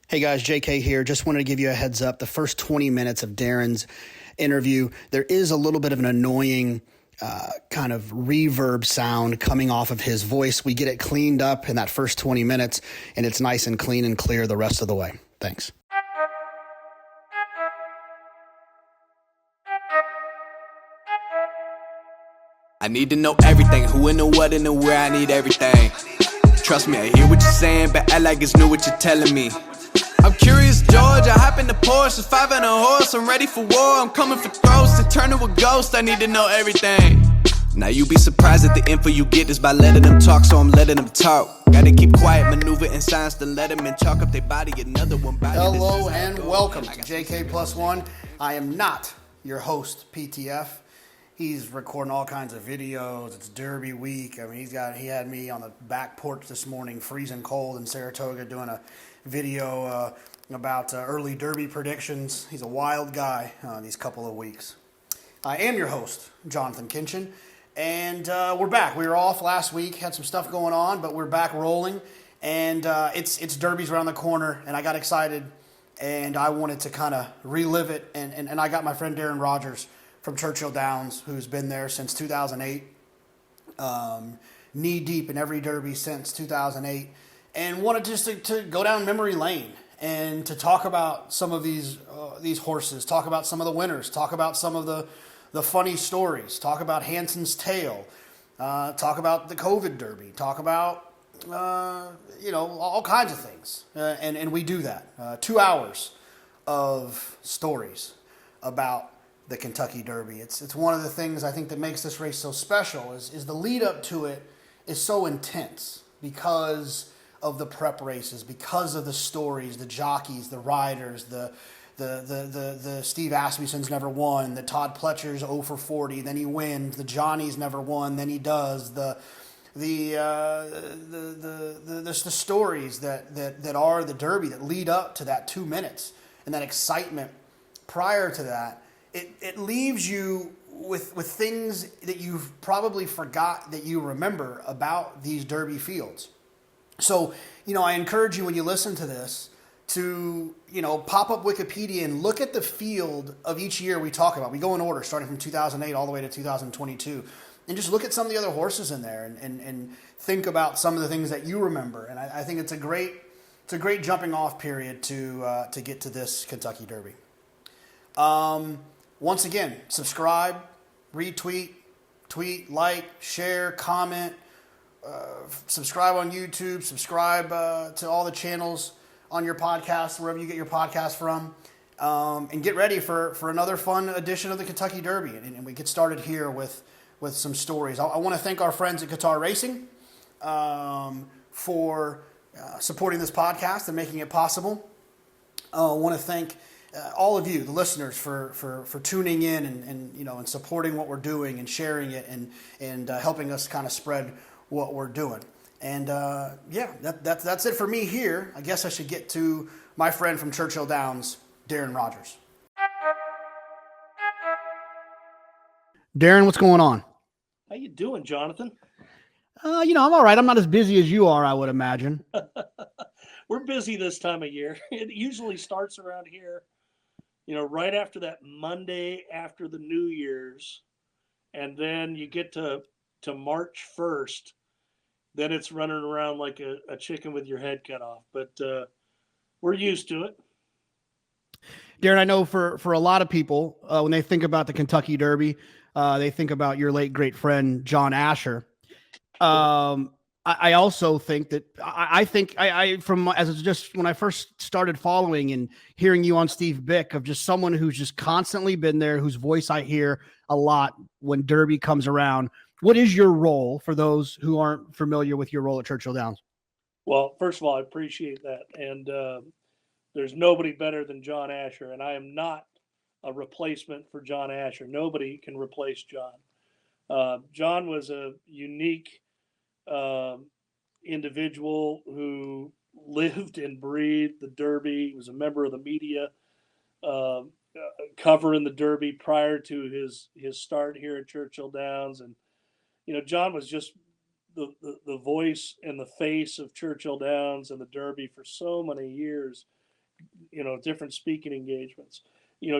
Hey guys, JK here. Just wanted to give you a heads up. The first 20 minutes of Darren's interview, there is a little bit of an annoying kind of reverb sound coming off of his voice. We get it cleaned up in that first 20 minutes, and it's nice and clean and clear the rest of the way. Thanks. I need to know everything, who and the what and the where, I need everything. Trust me, I hear what you're saying, but act like it's new what you're telling me. I'm curious, George, I hop in the Porsche, 5 and a horse, I'm ready for war, I'm coming for throats, to turn to a ghost, I need to know everything. Now you be surprised at the info you get is by letting them talk, so I'm letting them talk. Gotta keep quiet, maneuver in silence, to let them in, chalk up their body, another one body. Hello and welcome to JK Plus One. I am not your host, PTF. He's recording all kinds of videos. It's Derby week. I mean, he had me on the back porch this morning, freezing cold in Saratoga, doing a video about early Derby predictions. He's a wild guy these couple of weeks. I am your host, Jonathan Kinchin, and we're back. We were off last week, had some stuff going on, but we're back rolling, and it's Derby's around the corner, and I got excited, and I wanted to kind of relive it, and I got my friend Darren Rogers from Churchill Downs, who's been there since 2008, knee deep in every Derby since 2008, and wanted just to go down memory lane and to talk about some of these horses, talk about some of the winners, talk about some of the funny stories, talk about Hanson's Tale, talk about the COVID Derby, talk about all kinds of things, and we do that. 2 hours of stories about the Kentucky Derby. It's one of the things I think that makes this race so special is the lead up to it is so intense because of the prep races, because of the stories, the jockeys, the riders, the Steve Asmussen's never won, the Todd Pletcher's 0 for 40, then he wins, the Johnny's never won, then he does, the stories that are the Derby that lead up to that 2 minutes and that excitement prior to that. It leaves you with things that you've probably forgot that you remember about these Derby fields. So, I encourage you when you listen to this to, pop up Wikipedia and look at the field of each year we talk about. We go in order, starting from 2008 all the way to 2022. And just look at some of the other horses in there and think about some of the things that you remember. And I think it's a great jumping off period to get to this Kentucky Derby. Once again, subscribe, retweet, tweet, like, share, comment, subscribe on YouTube, subscribe to all the channels on your podcast, wherever you get your podcast from, and get ready for another fun edition of the Kentucky Derby. And we get started here with some stories. I want to thank our friends at Qatar Racing for supporting this podcast and making it possible. I want to thank all of you, the listeners, for tuning in and supporting what we're doing and sharing it and helping us kind of spread what we're doing. And that's it for me here. I guess I should get to my friend from Churchill Downs, Darren Rogers. Darren, what's going on? How you doing, Jonathan? I'm all right. I'm not as busy as you are, I would imagine. We're busy this time of year. It usually starts around here, right after that Monday after the New Year's, and then you get to March 1st, then it's running around like a chicken with your head cut off. But we're used to it. Darren, I know for a lot of people, when they think about the Kentucky Derby, they think about your late great friend John Asher. I also think that just when I first started following and hearing you on Steve Bick, of just someone who's just constantly been there, whose voice I hear a lot when Derby comes around. What is your role for those who aren't familiar with your role at Churchill Downs? Well, first of all, I appreciate that. And there's nobody better than John Asher. And I am not a replacement for John Asher. Nobody can replace John. John was a unique individual who lived and breathed the Derby. He was a member of the media covering the Derby prior to his start here at Churchill Downs. And, John was just the voice and the face of Churchill Downs and the Derby for so many years. different speaking engagements.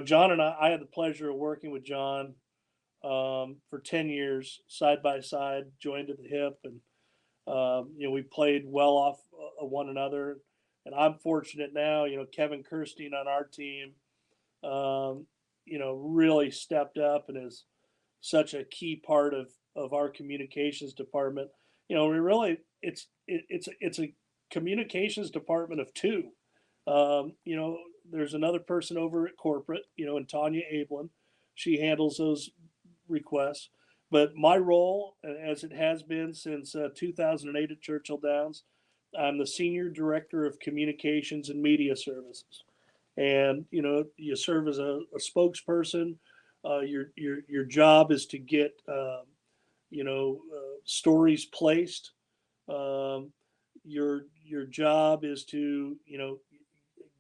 John and I had the pleasure of working with John for 10 years, side by side, joined at the hip. And, we played well off of one another. And I'm fortunate now, Kevin Kirstein on our team, really stepped up and is such a key part of our communications department. It's a communications department of two. There's another person over at corporate, and Tanya Ablin. She handles those requests. But my role, as it has been since 2008 at Churchill Downs, I'm the Senior Director of Communications and Media Services. And, you serve as a spokesperson. Your job is to get, stories placed. Your job is to,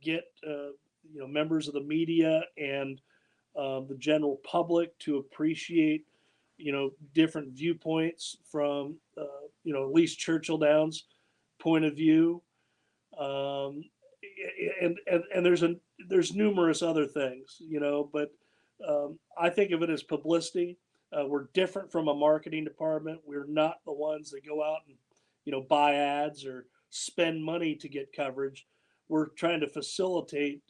get, members of the media and the general public to appreciate, different viewpoints from, at least Churchill Downs point of view. And there's numerous other things, but I think of it as publicity. We're different from a marketing department. We're not the ones that go out and, buy ads or spend money to get coverage. We're trying to facilitate,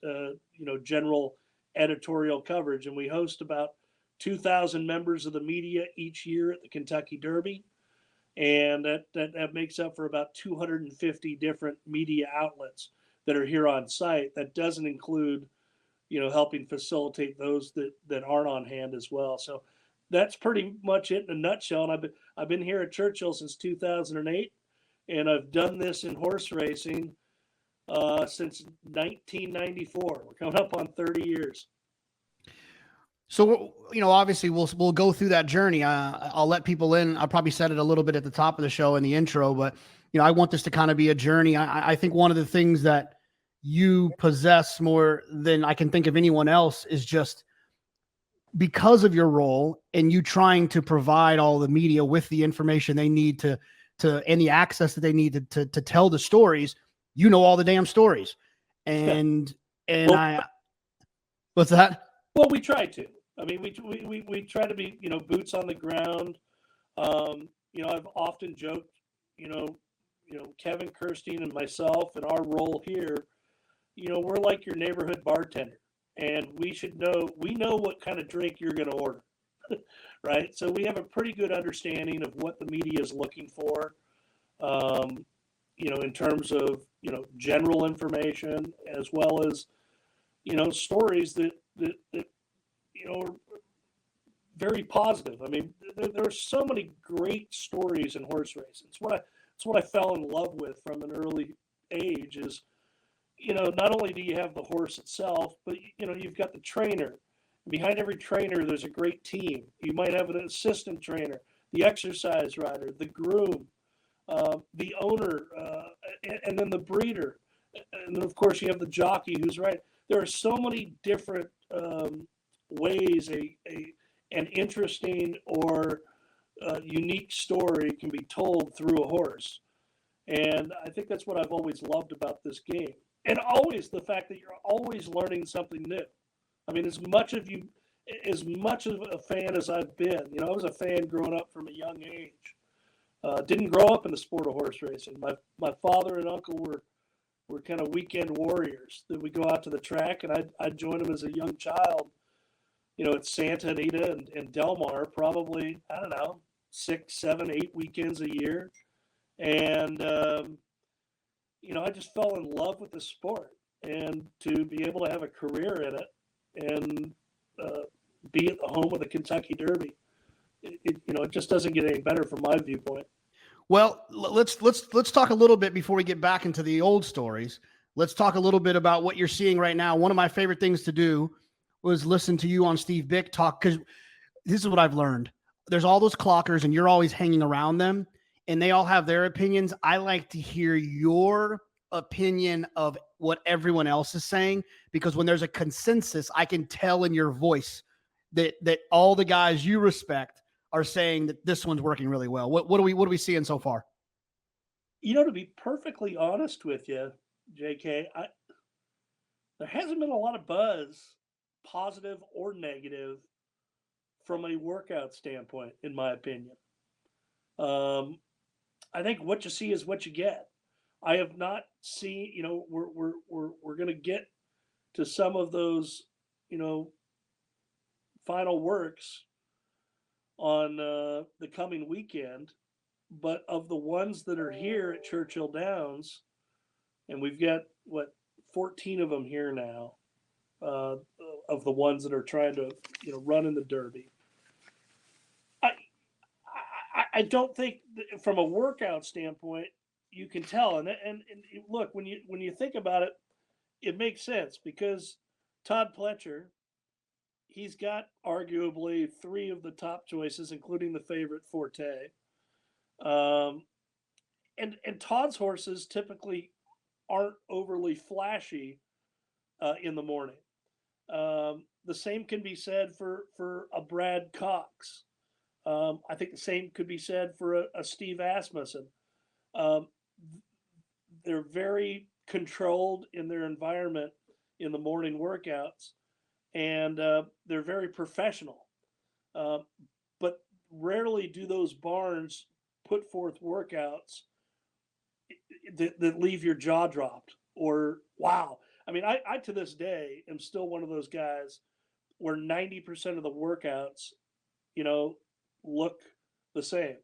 general editorial coverage. And we host about 2,000 members of the media each year at the Kentucky Derby. And that makes up for about 250 different media outlets that are here on site. That doesn't include, helping facilitate those that aren't on hand as well. So that's pretty much it in a nutshell. And I've been here at Churchill since 2008, and I've done this in horse racing since 1994. We're coming up on 30 years. So, obviously we'll go through that journey. I'll let people in. I probably said it a little bit at the top of the show in the intro, but, I want this to kind of be a journey. I think one of the things that you possess more than I can think of anyone else is just because of your role and you trying to provide all the media with the information they need to and the access that they need to tell the stories, all the damn stories. And what's that? Well, we try to. I mean, we try to be, boots on the ground. I've often joked, Kevin Kirstein and myself and our role here, we're like your neighborhood bartender, and we know what kind of drink you're going to order, right? So we have a pretty good understanding of what the media is looking for, in terms of, general information as well as, stories that are very positive. I mean, there are so many great stories in horse racing. It's what I fell in love with from an early age is, not only do you have the horse itself, but, you've got the trainer. Behind every trainer, there's a great team. You might have an assistant trainer, the exercise rider, the groom, the owner, and then the breeder. And then, of course, you have the jockey who's right. There are so many different ways an interesting or unique story can be told through a horse. And I think that's what I've always loved about this game. And always the fact that you're always learning something new. I mean, as much of a fan as I've been, I was a fan growing up from a young age. Didn't grow up in the sport of horse racing. My father and uncle were kind of weekend warriors that would go out to the track, and I'd join them as a young child, at Santa Anita and Del Mar, probably, I don't know, 6, 7, 8 weekends a year. And, I just fell in love with the sport, and to be able to have a career in it and be at the home of the Kentucky Derby, it just doesn't get any better from my viewpoint. Well, let's talk a little bit before we get back into the old stories. Let's talk a little bit about what you're seeing right now. One of my favorite things to do was listen to you on Steve Bick talk, because this is what I've learned. There's all those clockers, and you're always hanging around them, and they all have their opinions. I like to hear your opinion of what everyone else is saying, because when there's a consensus, I can tell in your voice that all the guys you respect are saying that this one's working really well. What are we seeing so far? To be perfectly honest with you, JK, there hasn't been a lot of buzz, positive or negative, from a workout standpoint, in my opinion. Um, I think what you see is what you get. I have not seen, we're going to get to some of those, you know, final works on the coming weekend, but of the ones that are here at Churchill Downs, and we've got what 14 of them here now, uh, of the ones that are trying to, run in the Derby. I, I don't think from a workout standpoint you can tell, and look, when you think about it, it makes sense because Todd Pletcher, he's got arguably three of the top choices, including the favorite Forte. Um, and Todd's horses typically aren't overly flashy in the morning. The same can be said for a Brad Cox. I think the same could be said for a Steve Asmussen. Um, they're very controlled in their environment in the morning workouts, and they're very professional. Uh, but rarely do those barns put forth workouts that leave your jaw dropped or wow. I mean, I to this day am still one of those guys where 90% of the workouts, you know, look the same.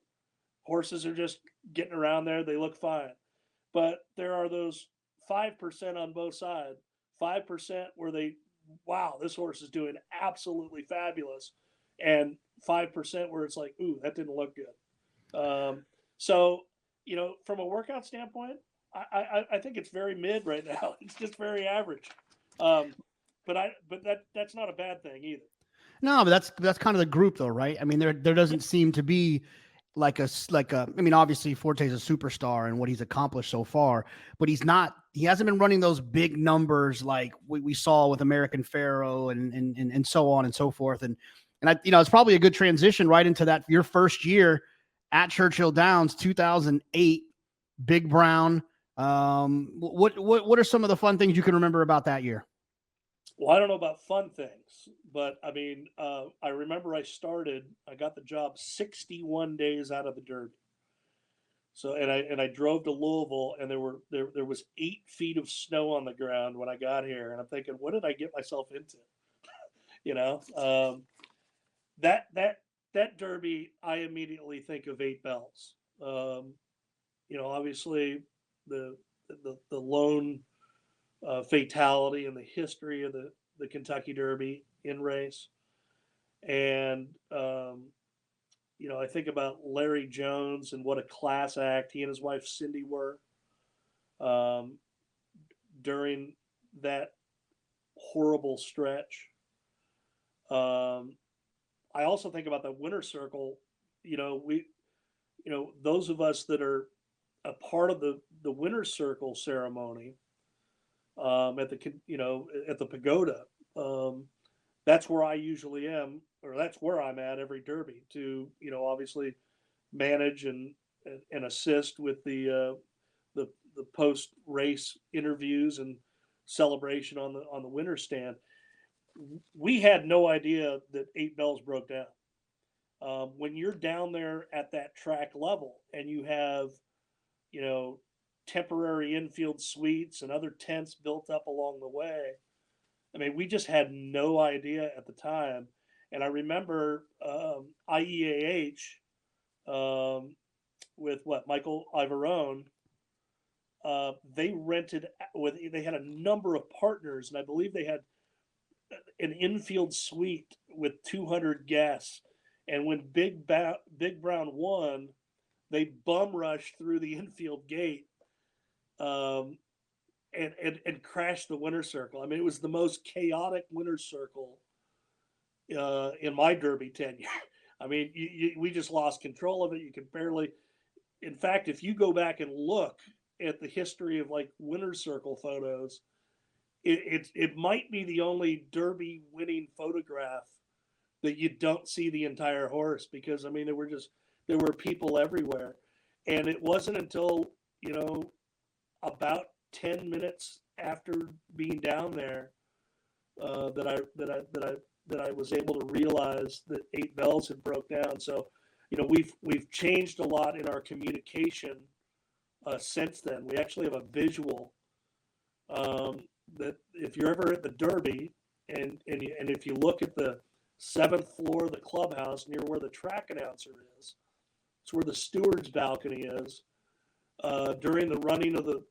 Horses are just getting around there, they look fine. But there are those 5% on both sides, 5% where they, wow, this horse is doing absolutely fabulous, and 5% where it's like, ooh, that didn't look good. So, from a workout standpoint, I think it's very mid right now. It's just very average. But that's not a bad thing either. No, but that's kind of the group though, right? I mean, there doesn't seem to be I mean, obviously Forte's a superstar and what he's accomplished so far, but he hasn't been running those big numbers like we saw with American Pharaoh and so on and so forth. And it's probably a good transition right into that your first year at Churchill Downs, 2008, Big Brown. What are some of the fun things you can remember about that year? Well, I don't know about fun things, but I mean, I remember I got the job 61 days out of the Derby. So, and I drove to Louisville, and there was 8 feet of snow on the ground when I got here, and I'm thinking, what did I get myself into? You know, that that that Derby, I immediately think of Eight Bells. Obviously the lone fatality in the history of the Kentucky Derby in race. And, I think about Larry Jones and what a class act he and his wife Cindy were during that horrible stretch. I also think about the winter circle. Those of us that are a part of the winter circle ceremony at the pagoda. That's where I usually am, or that's where I'm at every Derby to, obviously manage and assist with the post race interviews and celebration on the winter stand. We had no idea that Eight Bells broke down. When you're down there at that track level and you have, temporary infield suites and other tents built up along the way. I mean, we just had no idea at the time. And I remember IEAH with Michael Ivarone. They had a number of partners, and I believe they had an infield suite with 200 guests. And when Big Brown won, they bum rushed through the infield gate and crashed the winter circle. I mean, it was the most chaotic winter circle in my Derby tenure. I mean, we just lost control of it. You could barely. In fact, if you go back and look at the history of winter circle photos, it might be the only Derby winning photograph that you don't see the entire horse, because I mean there were people everywhere, and it wasn't until about 10 minutes after being down there that I was able to realize that 8 bells had broke down. So, we've changed a lot in our communication since then. We actually have a visual that if you're ever at the Derby and if you look at the 7th floor of the clubhouse near where the track announcer is, it's where the steward's balcony is. During the running of the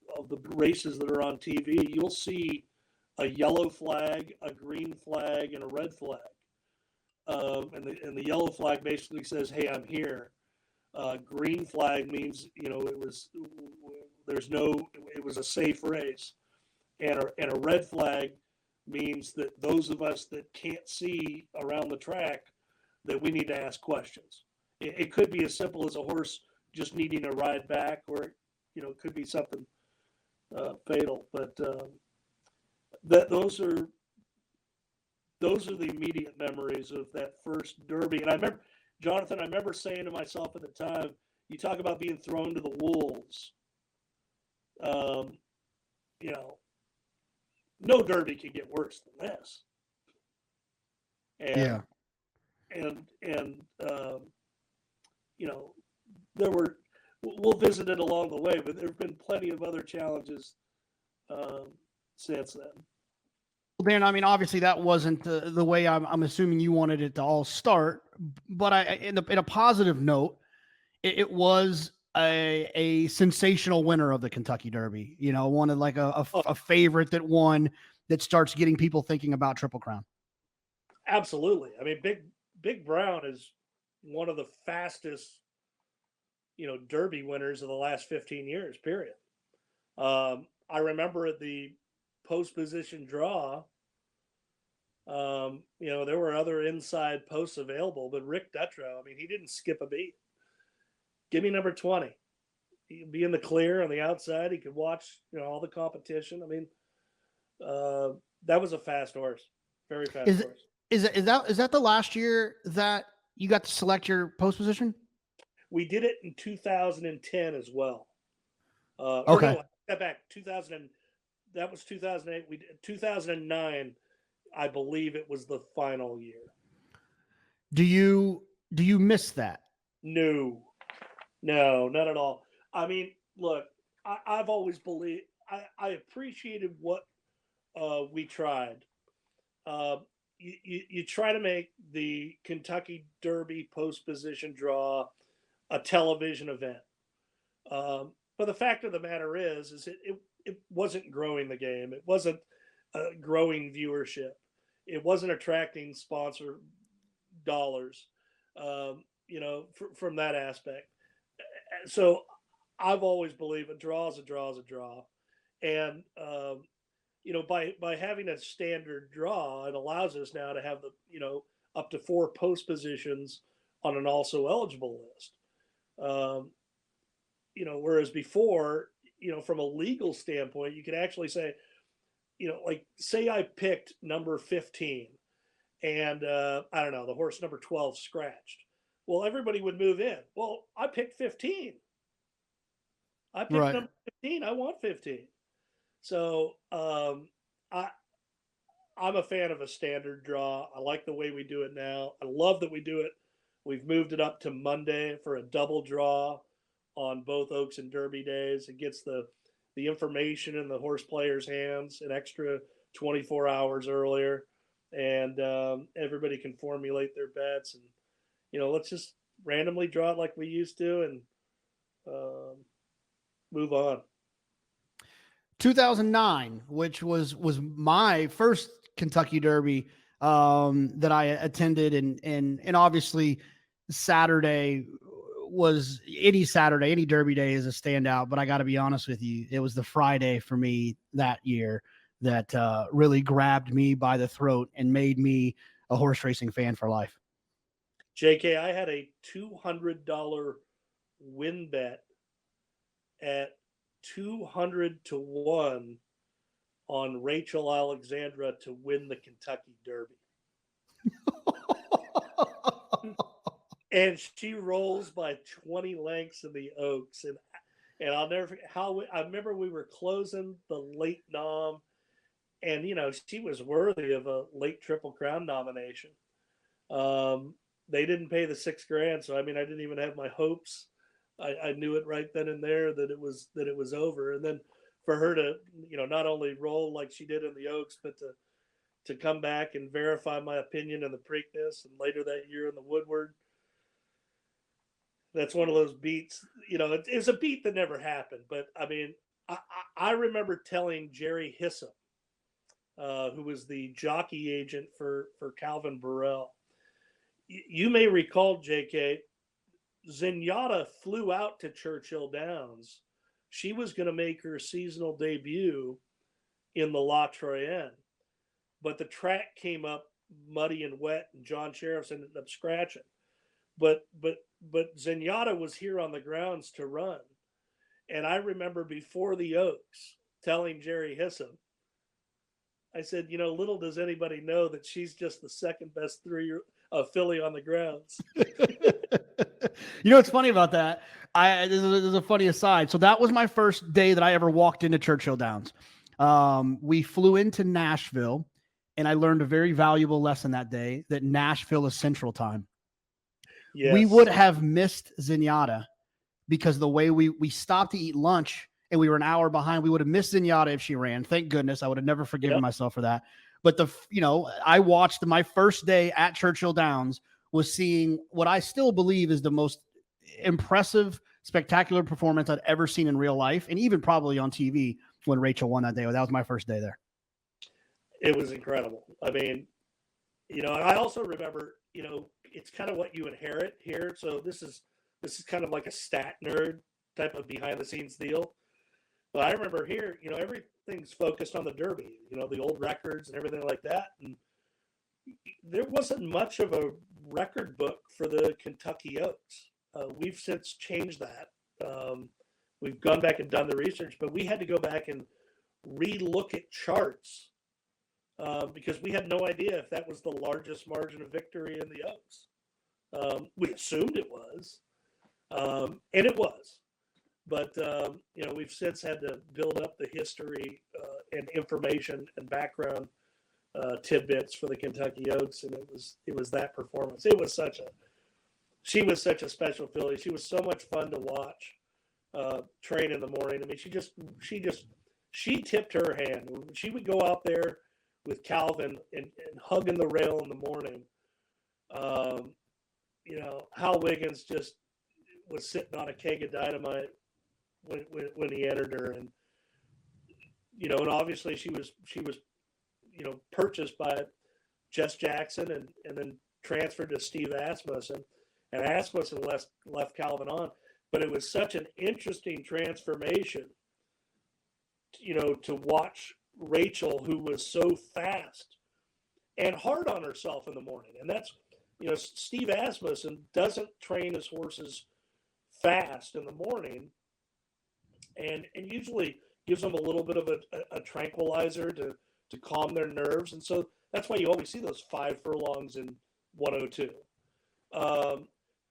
races that are on TV, you'll see a yellow flag, a green flag, and a red flag. And the yellow flag basically says, "Hey, I'm here." Green flag means it was a safe race, and a red flag means that those of us that can't see around the track, that we need to ask questions. It could be as simple as a horse just needing a ride back, or it could be something fatal. But those are the immediate memories of that first Derby. And I remember, Jonathan, saying to myself at the time, you talk about being thrown to the wolves. No Derby can get worse than this. And, we'll visit it along the way, but there have been plenty of other challenges since then. Dan, I mean, obviously that wasn't the way I'm assuming you wanted it to all start, but in a positive note, it was a sensational winner of the Kentucky Derby. One of like a favorite that won, that starts getting people thinking about Triple Crown. Absolutely. I mean, Big Brown is one of the fastest, Derby winners of the last 15 years, period. I remember at the post position draw, there were other inside posts available, but Rick Dutrow, I mean, he didn't skip a beat. Give me number 20. He'd be in the clear on the outside. He could watch, all the competition. I mean, that was a fast horse, very fast horse. Is that the last year that you got to select your post position? We did it in 2010 as well. Okay. No, step back. That was 2008. We did 2009. I believe it was the final year. Do you miss that? No, not at all. I mean, look, I've always believed, I appreciated what we tried. You try to make the Kentucky Derby post position draw a television event. But the fact of the matter is it wasn't growing the game. It wasn't growing viewership. It wasn't attracting sponsor dollars, from that aspect. So I've always believed a draw is a draw is a draw. And, by having a standard draw, it allows us now to have up to 4 post positions on an also eligible list. Whereas before, from a legal standpoint, you could actually say, say I picked number 15 and I don't know, the horse number 12 scratched. Well, everybody would move in. Well, I picked 15. I picked number 15. I want 15. So I'm a fan of a standard draw. I like the way we do it now. I love that we do it. We've moved it up to Monday for a double draw on both Oaks and Derby days. It gets the information in the horse players' hands an extra 24 hours earlier, and everybody can formulate their bets. And let's just randomly draw it like we used to, and move on. 2009, which was my first Kentucky Derby that I attended, and obviously Saturday was any Derby day is a standout, but I got to be honest with you, it was the Friday for me that year that really grabbed me by the throat and made me a horse racing fan for life. JK, I had a $200 win bet at 200 to 1 on Rachel Alexandra to win the Kentucky Derby. And she rolls by 20 lengths in the Oaks. And I'll never forget I remember we were closing the late nom, and she was worthy of a late Triple Crown nomination. They didn't pay the $6,000, so I didn't even have my hopes. I knew it right then and there that it was over. And then for her to not only roll like she did in the Oaks, but to come back and verify my opinion in the Preakness, and later that year in the Woodward. That's one of those beats. It's a beat that never happened. But I remember telling Jerry Hissam, who was the jockey agent for Calvin Burrell. You may recall, JK, Zenyatta flew out to Churchill Downs. She was going to make her seasonal debut in the La Troyenne, but the track came up muddy and wet, and John Sheriffs ended up scratching. But Zenyatta was here on the grounds to run, and I remember before the Oaks telling Jerry Hissam, I said, little does anybody know that she's just the second best filly on the grounds. What's funny about that? This is a funny aside. So that was my first day that I ever walked into Churchill Downs. We flew into Nashville, and I learned a very valuable lesson that day, that Nashville is Central Time. Yes. We would have missed Zenyatta because the way we stopped to eat lunch and we were an hour behind. We would have missed Zenyatta if she ran. Thank goodness. I would have never forgiven myself for that. But I watched my first day at Churchill Downs was seeing what I still believe is the most impressive, spectacular performance I'd ever seen in real life, and even probably on TV when Rachel won that day. That was my first day there. It was incredible. And I also remember, it's kind of what you inherit here. So this is kind of like a stat nerd type of behind the scenes deal. But I remember here, everything's focused on the Derby, the old records and everything like that. And there wasn't much of a record book for the Kentucky Oaks. We've since changed that. We've gone back and done the research, but we had to go back and re-look at charts because we had no idea if that was the largest margin of victory in the Oaks. We assumed it was, and it was. But, we've since had to build up the history and information and background tidbits for the Kentucky Oaks, and it was that performance. She was such a special filly. She was so much fun to watch train in the morning. She tipped her hand. She would go out there with Calvin and hugging the rail in the morning. Hal Wiggins just was sitting on a keg of dynamite when he entered her, and obviously she was purchased by Jess Jackson and then transferred to Steve Asmussen, and Asmussen left Calvin on. But it was such an interesting transformation, to watch Rachel, who was so fast and hard on herself in the morning. And that's, Steve Asmussen doesn't train his horses fast in the morning, and usually gives them a little bit of a tranquilizer to calm their nerves. And so that's why you always see those 5 furlongs in 102.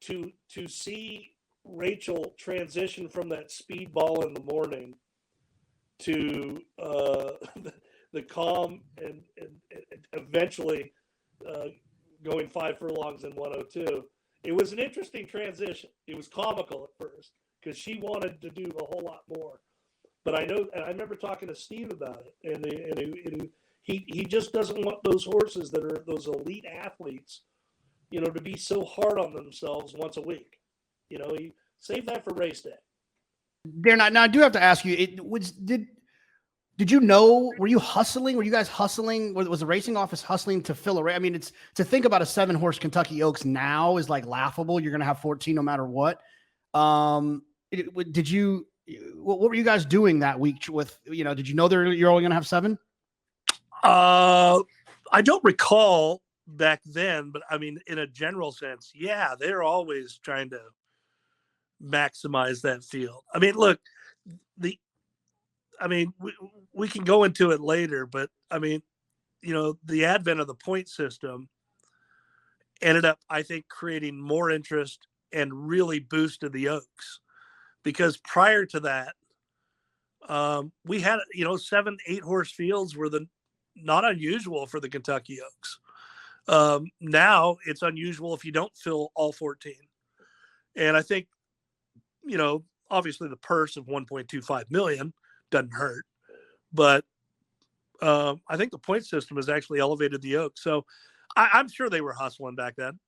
To see Rachel transition from that speed ball in the morning to the calm and eventually going 5 furlongs in 102. It was an interesting transition. It was comical at first because she wanted to do a whole lot more. But I remember talking to Steve about it, and he just doesn't want those horses that are those elite athletes, to be so hard on themselves once a week. He save that for race day. Darren, now I do have to ask you, did you know, were you hustling? Were you guys hustling? Was the racing office hustling to fill a race? It's to think about a 7-horse Kentucky Oaks now is like laughable. You're going to have 14 no matter what. What were you guys doing that week with, did you know you're only going to have 7? I don't recall back then, but in a general sense, yeah, they're always trying to maximize that field. Look, we can go into it later, but the advent of the point system ended up, I think, creating more interest and really boosted the Oaks because prior to that, we had 7-8 horse fields were not unusual for the Kentucky Oaks. Now it's unusual if you don't fill all 14. And I think, obviously the purse of 1.25 million doesn't hurt, but I think the point system has actually elevated the Oaks. So I'm sure they were hustling back then.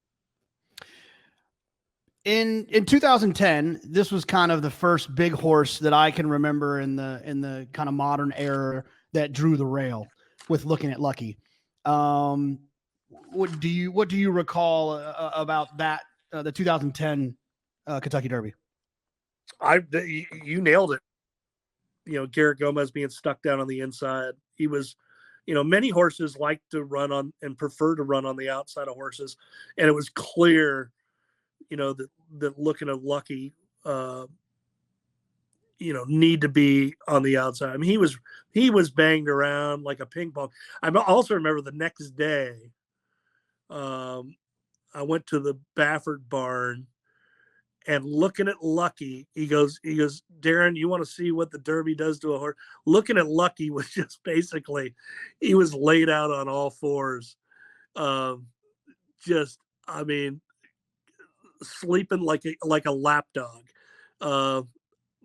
In 2010, this was kind of the first big horse that I can remember in the kind of modern era that drew the rail with Looking at Lucky. What do you recall about that the 2010 Kentucky Derby? You nailed it. Garrett Gomez being stuck down on the inside. He was, many horses like to run on and prefer to run on the outside of horses, and it was clear, that Looking at Lucky, need to be on the outside. I mean, he was banged around like a ping pong. I also remember the next day, I went to the Baffert barn, and Looking at Lucky, he goes, Darren, you want to see what the Derby does to a horse? Looking at Lucky was just basically, he was laid out on all fours. Sleeping like a lap dog,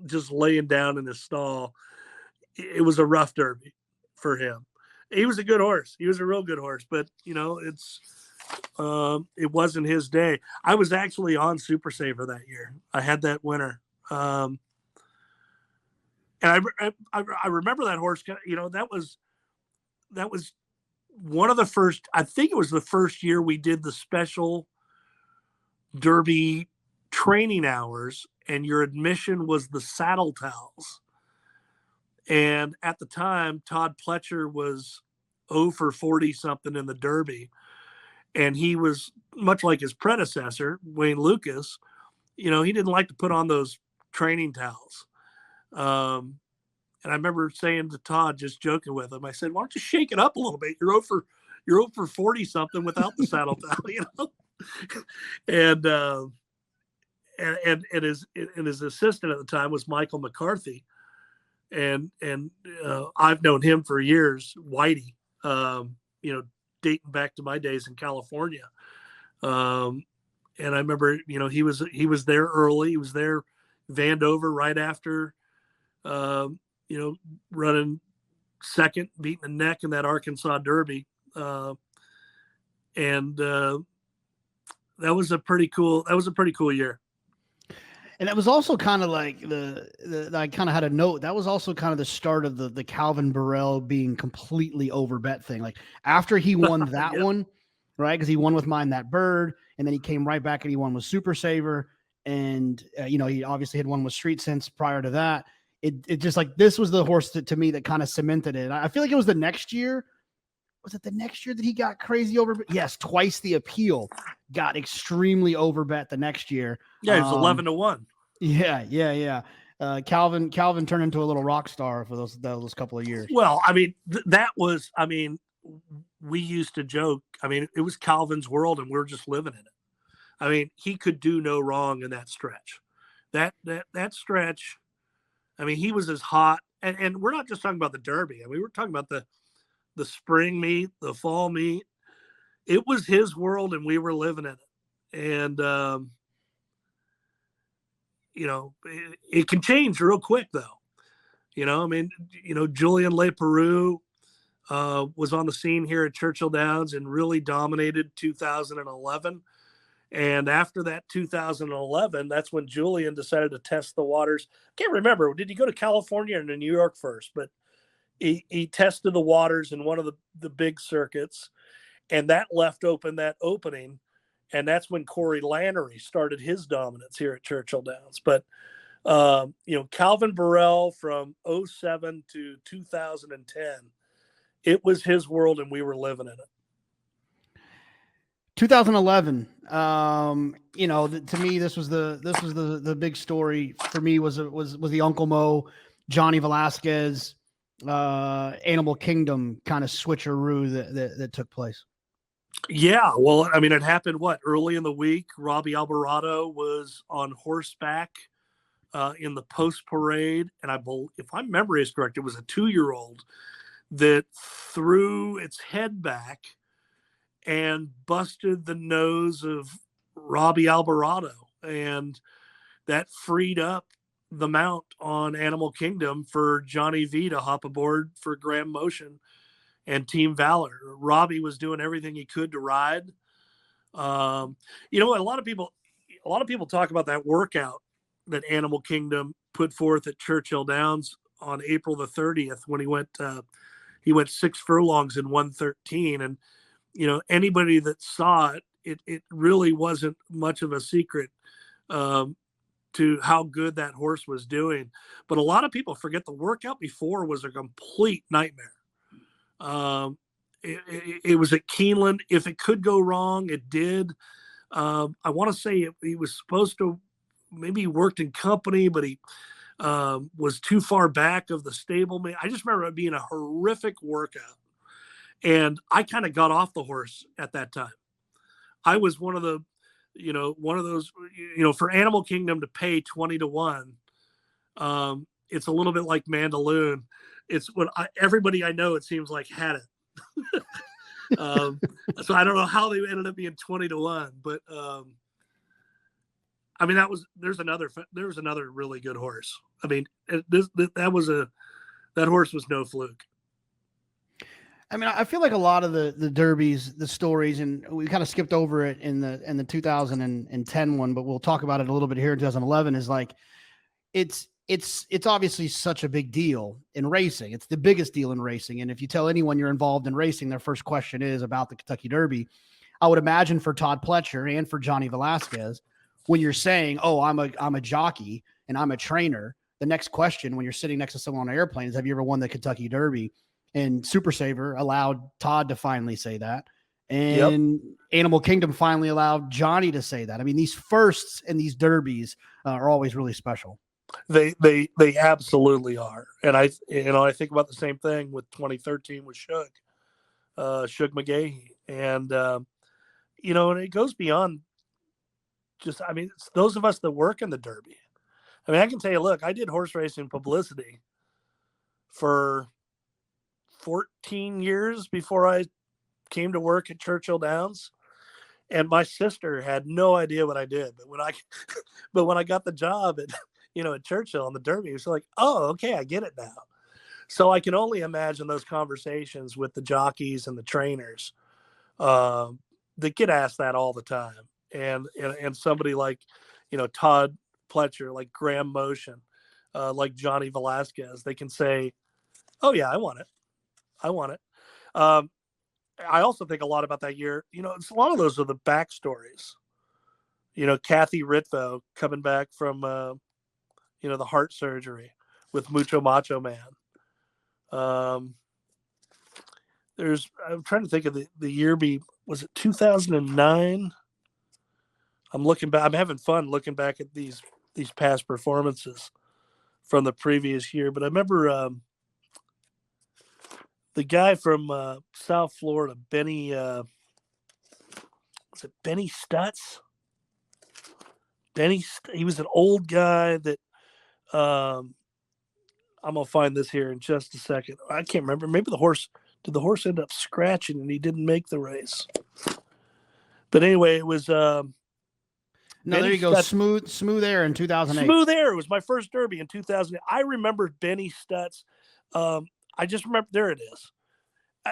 just laying down in his stall. It was a rough Derby for him. He was a good horse. He was a real good horse, but it wasn't his day. I was actually on Super Saver that year. I had that winner. And I remember that horse, that was one of the first, I think it was the first year we did the special Derby training hours, and your admission was the saddle towels. And at the time, Todd Pletcher was 0 for 40 something in the Derby. And he was much like his predecessor, Wayne Lucas. He didn't like to put on those training towels. And I remember saying to Todd, just joking with him, I said, why don't you shake it up a little bit? You're 0 for 40 something without the saddle towel, And his assistant at the time was Michael McCarthy. And I've known him for years, Whitey, dating back to my days in California. And I remember, he was there early. He was there Vandover right after, running second, beating the neck in that Arkansas Derby. And that was a pretty cool year. And that was also kind of like I kind of had a note. That was also kind of the start of the Calvin Burrell being completely overbet thing. Like after he won that Yep. one, right? Because he won with Mind That Bird, and then he came right back and he won with Super Saver. And, he obviously had won with Street Sense prior to that. It just like, this was the horse that, to me, that kind of cemented it. I feel like it was the next year. Was it the next year that he got crazy overbet? Yes, twice the appeal got extremely overbet the next year. Yeah, it was 11-1. Yeah. Calvin turned into a little rock star for those couple of years. Well, I mean, we used to joke. I mean, it was Calvin's world, and we were just living in it. I mean, he could do no wrong in that stretch. That stretch. I mean, he was as hot, and we're not just talking about the Derby. I mean, we're talking about the spring meet, the fall meet. It was his world, and we were living in it. And it can change real quick, though. Julien Leparoux was on the scene here at Churchill Downs and really dominated 2011. And after that 2011, that's when Julien decided to test the waters. I can't remember. Did he go to California or to New York first? But he tested the waters in one of the big circuits, and that left open that opening. And that's when Corey Lannery started his dominance here at Churchill Downs. But, Calvin Burrell from 2007 to 2010, it was his world, and we were living in it. 2011, to me, this was the big story for me was the Uncle Mo, Johnny Velasquez, Animal Kingdom kind of switcheroo that took place. Yeah, well, I mean, it happened early in the week. Robbie Alvarado was on horseback in the post parade, and if my memory is correct, it was a 2-year-old that threw its head back and busted the nose of Robbie Alvarado, and that freed up the mount on Animal Kingdom for Johnny V to hop aboard for Graham Motion and Team Valor. Robbie was doing everything he could to ride. You know, a lot of people talk about that workout that Animal Kingdom put forth at Churchill Downs on April the 30th when he went 6 furlongs in 1:13. And, you know, anybody that saw it, it really wasn't much of a secret to how good that horse was doing. But a lot of people forget the workout before was a complete nightmare. It was at Keeneland. If it could go wrong, it did. I want to say he was supposed to, maybe he worked in company, but he was too far back of the stablemate. I just remember it being a horrific workout. And I kind of got off the horse at that time. I was one of those, for Animal Kingdom to pay 20-1. It's a little bit like Mandaloon. It's what everybody I know, it seems like, had it. So I don't know how they ended up being 20-1, but I mean, there was another really good horse. I mean, that horse was no fluke. I mean, I feel like a lot of the derbies, the stories, and we kind of skipped over it in the 2010 one, but we'll talk about it a little bit here in 2011. Is like, it's obviously such a big deal in racing. It's the biggest deal in racing, and if you tell anyone you're involved in racing, their first question is about the Kentucky Derby. I would imagine for Todd Pletcher and for Johnny Velasquez, when you're saying, "Oh, I'm a jockey and I'm a trainer," the next question when you're sitting next to someone on an airplane is, "Have you ever won the Kentucky Derby?" And Super Saver allowed Todd to finally say that. And Animal Kingdom finally allowed Johnny to say that. I mean, these firsts and these derbies are always really special. They absolutely are. And I think about the same thing with 2013 with Shug McGahee. And, and it goes beyond just, I mean, it's those of us that work in the Derby. I mean, I can tell you, look, I did horse racing publicity for 14 years before I came to work at Churchill Downs, and my sister had no idea what I did. But when I got the job at Churchill on the Derby, it was like, oh, okay, I get it now. So I can only imagine those conversations with the jockeys and the trainers that get asked that all the time. And somebody like, Todd Pletcher, like Graham Motion, like Johnny Velasquez, they can say, oh yeah, I want it. I also think a lot about that year. It's a lot of those are the backstories. Kathy Ritvo coming back from, the heart surgery with Mucho Macho Man. I'm trying to think of the year. Was it 2009? I'm looking back. I'm having fun looking back at these past performances from the previous year. But I remember the guy from South Florida, Benny. Was it Benny Stutz? He was an old guy that. I'm gonna find this here in just a second. I can't remember. Maybe did the horse end up scratching and he didn't make the race? But anyway, it was. No, there you go. Stutz. Smooth Air in 2008. Smooth Air was my first Derby in 2008. I remember Benny Stutz. I just remember, there it is.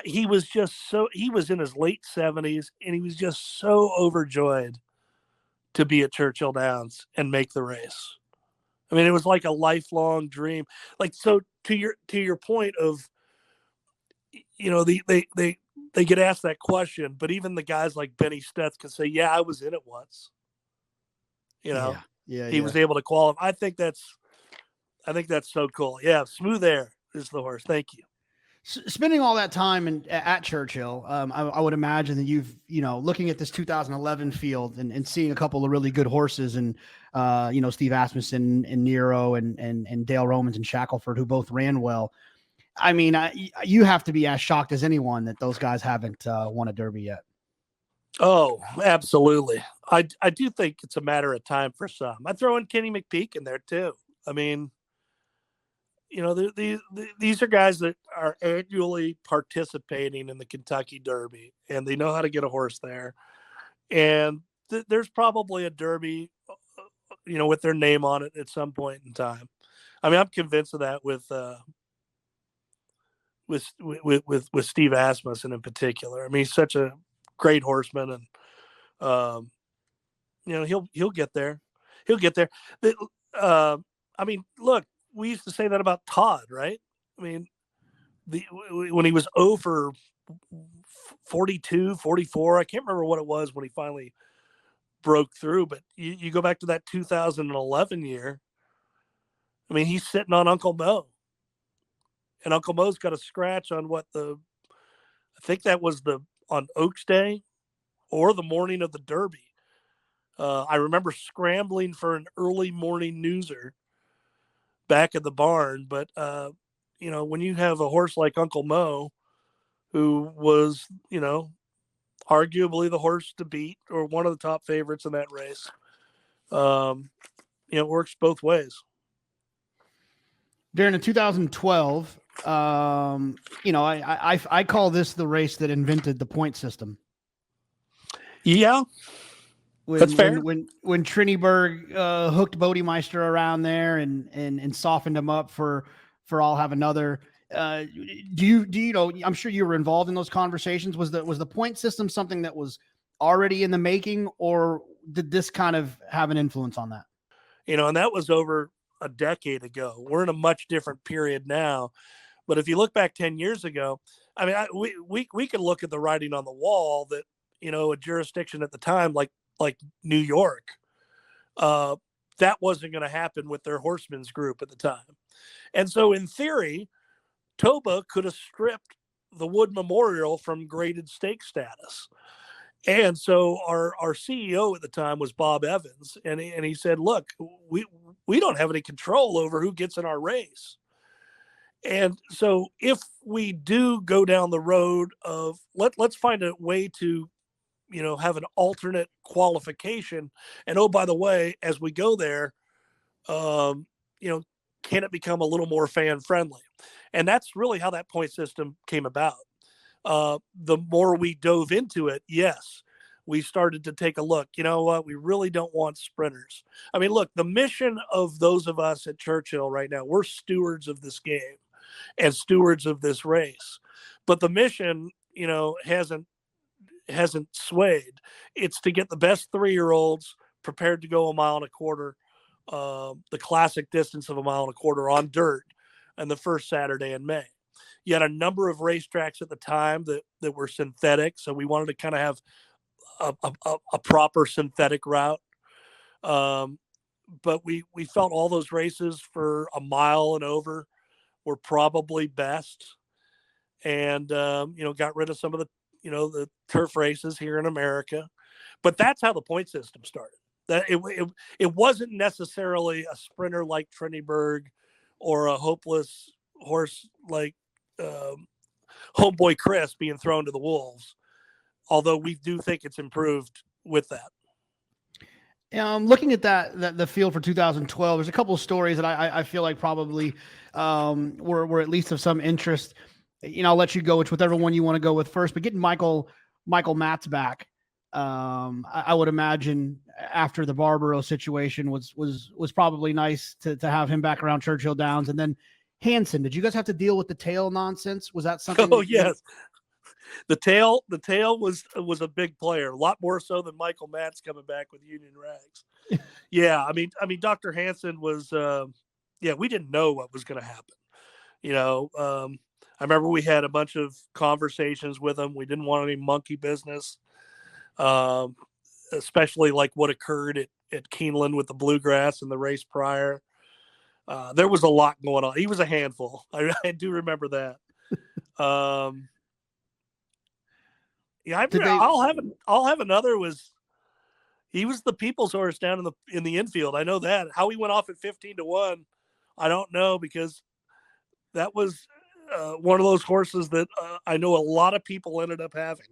He was in his late 70s, and he was just so overjoyed to be at Churchill Downs and make the race. I mean, it was like a lifelong dream. Like, so to your point of, they get asked that question, but even the guys like Benny Stutz can say, yeah, I was in it once. He was able to qualify. I think that's so cool. Yeah. Smooth Air is the horse. Thank you. Spending all that time at Churchill, I would imagine that you've, looking at this 2011 field and seeing a couple of really good horses and, Steve Asmussen and Nero and Dale Romans and Shackelford, who both ran well. I mean, you have to be as shocked as anyone that those guys haven't won a Derby yet. Oh, absolutely. I do think it's a matter of time for some. I throw in Kenny McPeek in there too. I mean, these are guys that are annually participating in the Kentucky Derby, and they know how to get a horse there. And there's probably a Derby, with their name on it at some point in time. I mean, I'm convinced of that with Steve Asmussen in particular. I mean, he's such a great horseman, and he'll get there. He'll get there. I mean, look, we used to say that about Todd, right? I mean, when he was over 42, 44, I can't remember what it was when he finally broke through, but you go back to that 2011 year. I mean, he's sitting on Uncle Mo, and Uncle Mo's got a scratch on I think that was on Oaks Day or the morning of the Derby. I remember scrambling for an early morning newser back at the barn, but when you have a horse like Uncle Mo, who was, arguably the horse to beat or one of the top favorites in that race, it works both ways. Darren, in 2012, I call this the race that invented the point system. Yeah, that's fair. When Triniberg hooked Bodemeister around there and softened him up for I'll have another. Do you know? I'm sure you were involved in those conversations. Was the point system something that was already in the making, or did this kind of have an influence on that? And that was over a decade ago. We're in a much different period now. But if you look back 10 years ago, I mean, we could look at the writing on the wall that, a jurisdiction at the time, like New York, that wasn't going to happen with their horsemen's group at the time. And so in theory, Toba could have stripped the Wood Memorial from graded stake status. And so our CEO at the time was Bob Evans. And he said, look, we don't have any control over who gets in our race. And so if we do go down the road of let's find a way to, have an alternate qualification. And, oh, by the way, as we go there, can it become a little more fan friendly? And that's really how that point system came about. The more we dove into it, yes, we started to take a look. You know what? We really don't want sprinters. I mean, look, the mission of those of us at Churchill right now, we're stewards of this game and stewards of this race. But the mission, hasn't swayed. It's to get the best 3-year-olds prepared to go 1.25 miles, the classic distance of 1.25 miles on dirt, and the first Saturday in May. You had a number of racetracks at the time that were synthetic, so we wanted to kind of have a proper synthetic route. But we felt all those races for 1 mile and over were probably best, and got rid of some of the turf races here in America. But that's how the point system started. That it wasn't necessarily a sprinter like Triniberg or a hopeless horse like Homeboy Chris being thrown to the wolves, although we do think it's improved with that. Looking at the field for 2012, there's a couple of stories that I feel like probably were at least of some interest. I'll let you go with whichever one you want to go with first, but getting Michael Matz back, I would imagine after the Barbaro situation was probably nice to have him back around Churchill Downs. And then Hansen, did you guys have to deal with the tail nonsense? Was that something? Oh, yes. The tail was a big player, a lot more so than Michael Matz coming back with Union Rags. Yeah. I mean, Dr. Hansen was, we didn't know what was going to happen. I remember we had a bunch of conversations with him. We didn't want any monkey business, especially like what occurred at Keeneland with the Bluegrass and the race prior. There was a lot going on. He was a handful. I do remember that. I'll have another he was the people's horse down in the infield. I know that. How he went off at 15-1, I don't know, because that was one of those horses that I know a lot of people ended up having,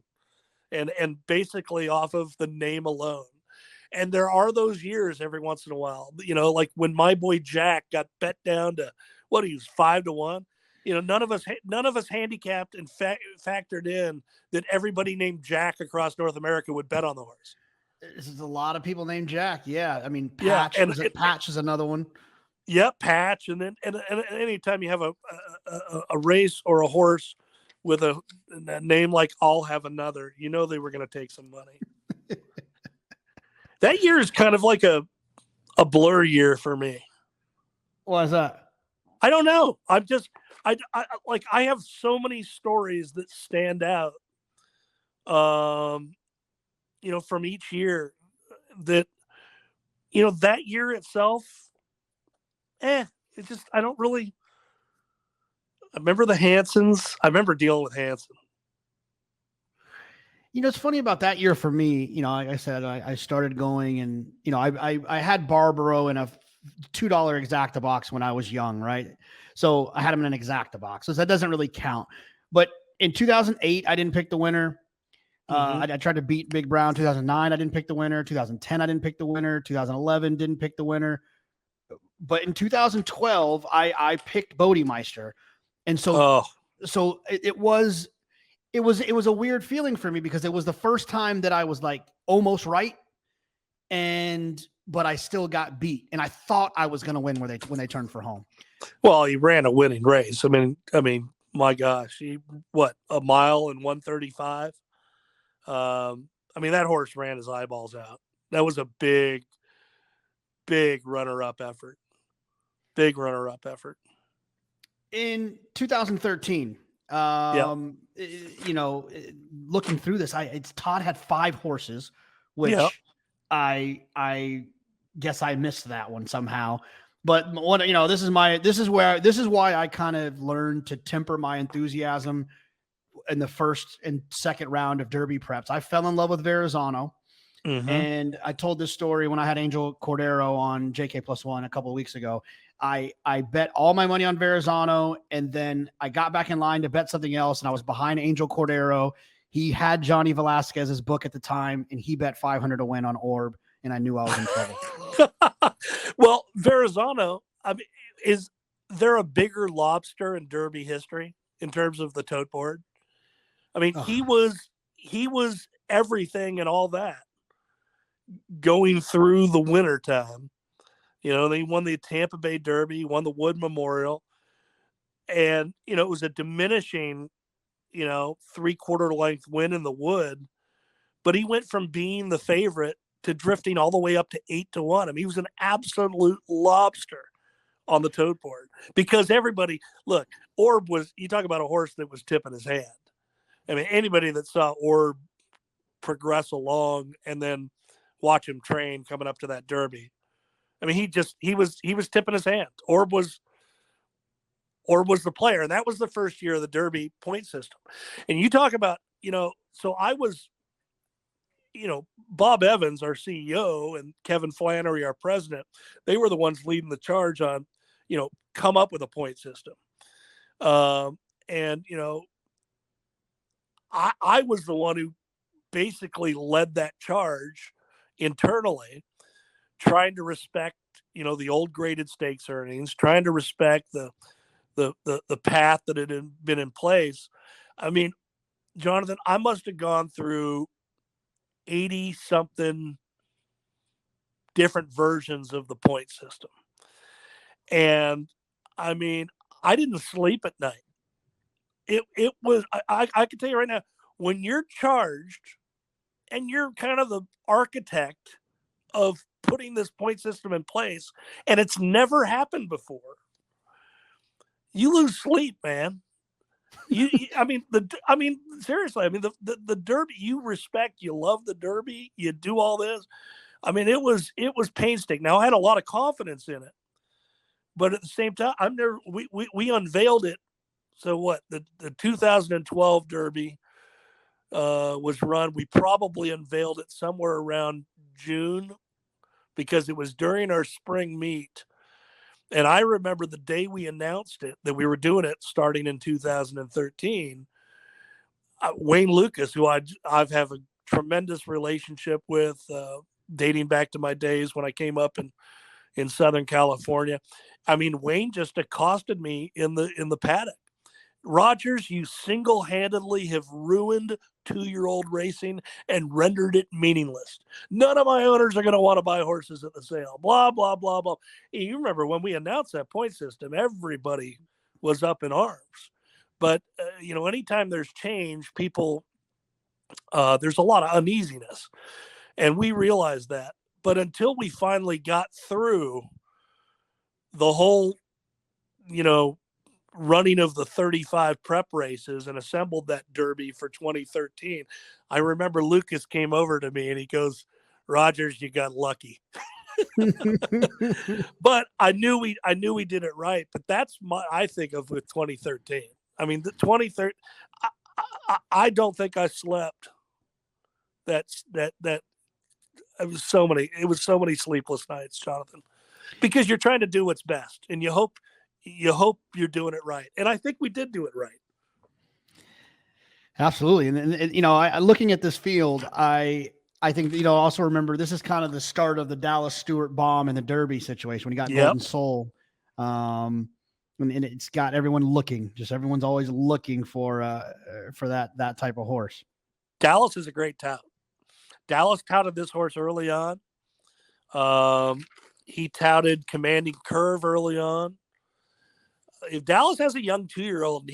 and basically off of the name alone. And there are those years every once in a while, like when my boy Jack got bet down to what, he was 5-1. None of us handicapped and factored in that everybody named Jack across North America would bet on the horse. There's a lot of people named Jack. Yeah. I mean, Patch Patch is another one. Yep. Patch. And then, and anytime you have a race or a horse with a name like I'll Have Another, they were going to take some money. That year is kind of like a blur year for me. Why is that? I don't know. I have so many stories that stand out, from each year that, that year itself, I remember the Hansons. I remember dealing with Hanson. It's funny about that year for me. Like I said, I started going and, I had Barbaro in a $2 Exacta box when I was young, right? So I had him in an Exacta box. So that doesn't really count. But in 2008, I didn't pick the winner. I tried to beat Big Brown. 2009, I didn't pick the winner. 2010, I didn't pick the winner. 2011, didn't pick the winner. But in 2012, I picked Bodemeister. And so it was a weird feeling for me because it was the first time that I was like almost right. But I still got beat. And I thought I was going to win when they turned for home. Well, he ran a winning race. I mean, my gosh, a mile and 1:35. That horse ran his eyeballs out. That was a big runner-up effort. Big runner-up effort. In 2013, looking through this, Todd had 5 horses, which I guess I missed that one somehow. But this is why I kind of learned to temper my enthusiasm in the first and second round of Derby preps. I fell in love with Verrazano. And I told this story when I had Angel Cordero on JK+1 a couple of weeks ago. I bet all my money on Verrazano, and then I got back in line to bet something else, and I was behind Angel Cordero. He had Johnny Velasquez's book at the time, and he bet 500 to win on Orb, and I knew I was in trouble. Well, Verrazano, is there a bigger lobster in Derby history in terms of the tote board? He was everything and all that going through the winter time. They won the Tampa Bay Derby, won the Wood Memorial, and, it was a diminishing, 3/4 length win in the Wood, but he went from being the favorite to drifting all the way up to 8-1. He was an absolute lobster on the tote board because everybody, look, Orb you talk about a horse that was tipping his hand. Anybody that saw Orb progress along and then watch him train coming up to that Derby, he was tipping his hand. Orb was the player, and that was the first year of the Derby point system. And you talk about, so I was, Bob Evans, our CEO, and Kevin Flannery, our president, they were the ones leading the charge on, come up with a point system. I was the one who basically led that charge internally, trying to respect, the old graded stakes earnings, trying to respect the path that had been in place. Jonathan, I must have gone through 80 something different versions of the point system. And I didn't sleep at night. It was, I can tell you right now, when you're charged and you're kind of the architect of putting this point system in place, and it's never happened before, you lose sleep, man. Seriously, the Derby, you respect, you love the Derby, you do all this. It was painstaking. Now I had a lot of confidence in it, but at the same time, we unveiled it. So what, the 2012 Derby was run. We probably unveiled it somewhere around June because it was during our spring meet. And I remember the day we announced it, that we were doing it starting in 2013, Wayne Lucas, who I have a tremendous relationship with, dating back to my days when I came up in Southern California. I mean, Wayne just accosted me in the paddock. Rogers, you single-handedly have ruined 2-year-old racing and rendered it meaningless. None of my owners are going to want to buy horses at the sale. Blah, blah, blah, blah. And you remember when we announced that point system, everybody was up in arms. But, anytime there's change, people, there's a lot of uneasiness. And we realized that. But until we finally got through the whole, running of the 35 prep races and assembled that Derby for 2013, I remember Lucas came over to me and he goes, "Rogers, you got lucky." But I knew we did it right. But that's I think of with 2013. I mean, the 2013, I don't think I slept. That it was so many sleepless nights, Jonathan, because you're trying to do what's best and you hope you're doing it right. And I think we did do it right. Absolutely. And I looking at this field, I think, also remember this is kind of the start of the Dallas Stewart bomb in the Derby situation when he got Golden Soul. And it's got everyone looking, everyone's always looking for that type of horse. Dallas is a great tout. Dallas touted this horse early on. He touted Commanding Curve early on. If Dallas has a young 2-year-old,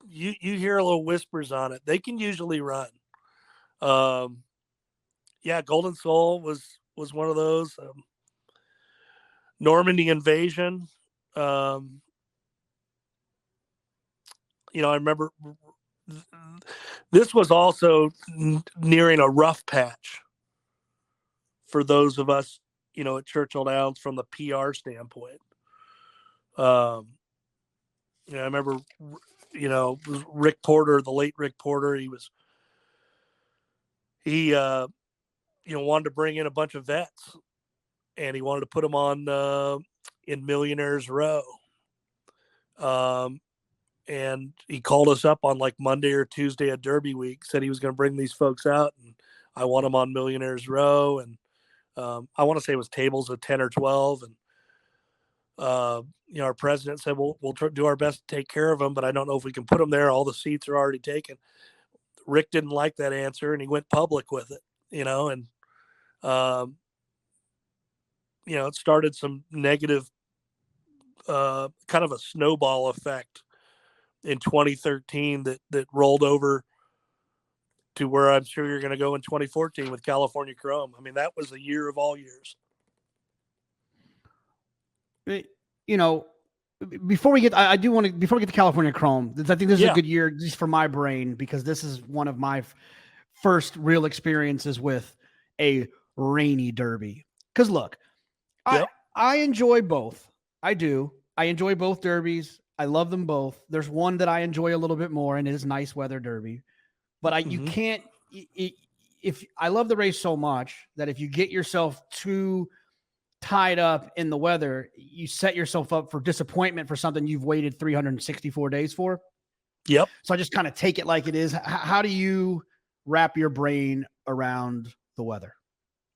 you hear a little whispers on it, they can usually run. Golden Soul was one of those. Normandy Invasion. I remember this was also nearing a rough patch for those of us, at Churchill Downs from the PR standpoint. I remember, Rick Porter, the late Rick Porter, he wanted to bring in a bunch of vets and he wanted to put them on in Millionaires Row. And he called us up on like Monday or Tuesday at Derby week, said he was going to bring these folks out and I want them on Millionaires Row. And I want to say it was tables of 10 or 12. And, our president said, we'll do our best to take care of them, but I don't know if we can put them there. All the seats are already taken. Rick didn't like that answer and he went public with it, and, it started some negative, kind of a snowball effect in 2013 that rolled over to where I'm sure you're going to go in 2014 with California Chrome. I mean, that was the year of all years. Before we get to California Chrome, I think this is a good year just for my brain because this is one of my first real experiences with a rainy Derby. Because look, I enjoy both. I do. I enjoy both Derbies. I love them both. There's one that I enjoy a little bit more, and it is nice weather Derby. But you can't. If I love the race so much that if you get yourself too tied up in the weather, you set yourself up for disappointment for something you've waited 364 days for. Yep. So I just kind of take it like it is. How do you wrap your brain around the weather?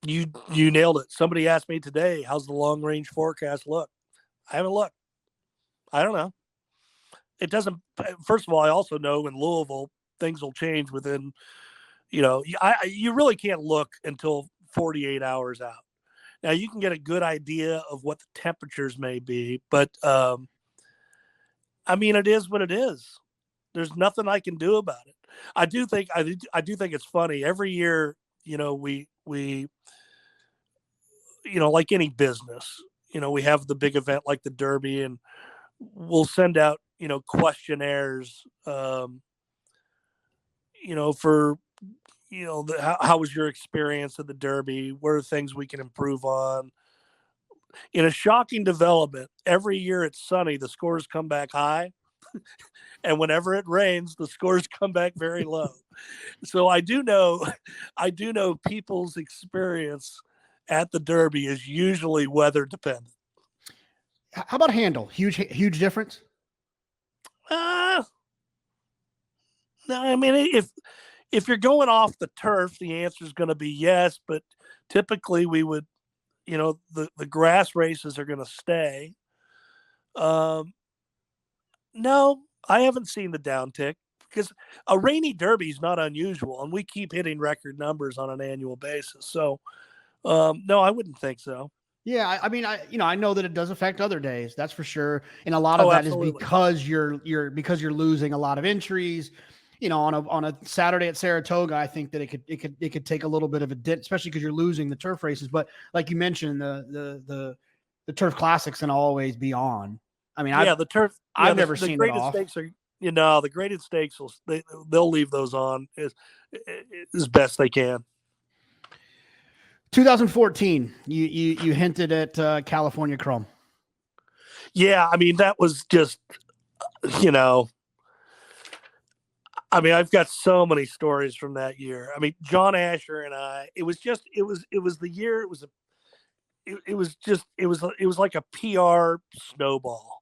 You nailed it. Somebody asked me today, how's the long range forecast look? I haven't looked. I don't know. It doesn't. First of all, I also know in Louisville, things will change within, you really can't look until 48 hours out. Now you can get a good idea of what the temperatures may be, but it is what it is. There's nothing I can do about it. I do think it's funny. Every year, we like any business, we have the big event like the Derby, and we'll send out, questionnaires, for, how was your experience at the Derby? What are things we can improve on? In a shocking development, every year it's sunny, the scores come back high. And whenever it rains, the scores come back very low. So I do know people's experience at the Derby is usually weather dependent. How about handle? Huge difference? No, I mean, if you're going off the turf, the answer is going to be yes, but typically we would, the grass races are going to stay. No, I haven't seen the downtick because a rainy derby is not unusual, and we keep hitting record numbers on an annual basis. So, no, I wouldn't think so. Yeah, I mean, I know that it does affect other days. That's for sure, and a lot of that absolutely. is because you're losing a lot of entries. On a Saturday at Saratoga, I think that it could take a little bit of a dent, especially because you're losing the turf races. But like you mentioned, the turf classics can always be on. I mean, the turf. I've never seen it off. Stakes are, the graded stakes they'll leave those on as best they can. 2014, you hinted at California Chrome. Yeah, I mean that was just, I've got so many stories from that year. I mean, John Asher and I. It was the year. It was like a PR snowball.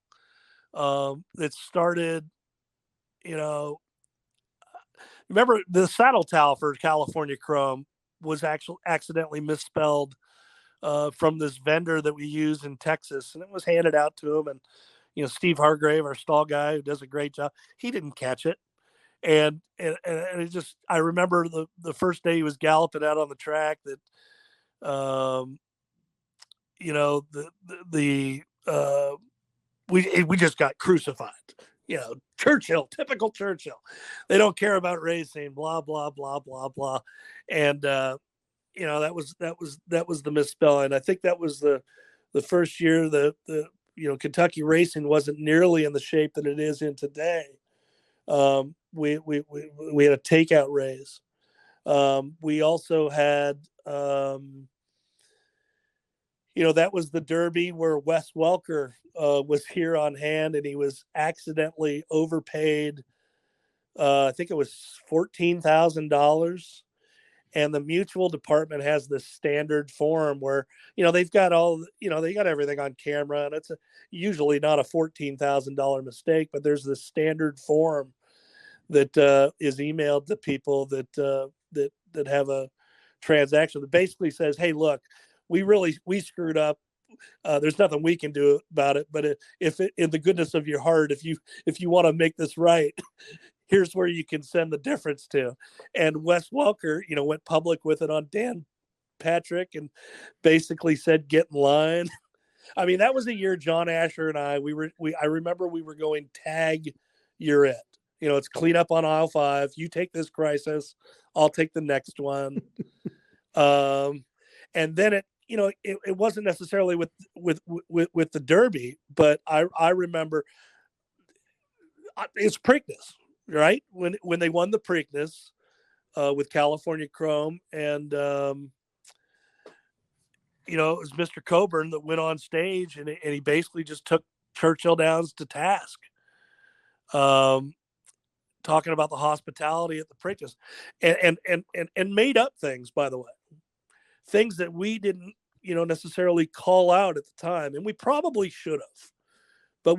That started, remember the saddle towel for California Chrome was actually accidentally misspelled from this vendor that we use in Texas, and it was handed out to him. And Steve Hargrave, our stall guy, who does a great job, he didn't catch it. And it just, I remember the first day he was galloping out on the track that, we just got crucified. Churchill, typical Churchill. They don't care about racing, blah, blah, blah, blah, blah. And, that was the misspelling. I think that was the first year the Kentucky racing wasn't nearly in the shape that it is in today. We had a takeout race. We also had, that was the Derby where Wes Welker was here on hand, and he was accidentally overpaid. I think it was $14,000. And the mutual department has this standard form where, they've got they got everything on camera, and it's usually not a $14,000 mistake, but there's this standard form that is emailed to people that have a transaction that basically says, hey, look, we screwed up. There's nothing we can do about it. But if in the goodness of your heart, if you want to make this right, here's where you can send the difference to. And Wes Welker, went public with it on Dan Patrick and basically said, get in line. I mean, that was the year John Asher and I remember we were going tag, you're it. It's clean up on aisle 5. You take this crisis, I'll take the next one. And then it wasn't necessarily with the Derby, but I remember it's Preakness, right? When they won the Preakness with California Chrome, and it was Mr. Coburn that went on stage, and he basically just took Churchill Downs to task. Talking about the hospitality at the Preakness, and made up things, by the way, things that we didn't, necessarily call out at the time, and we probably should have, but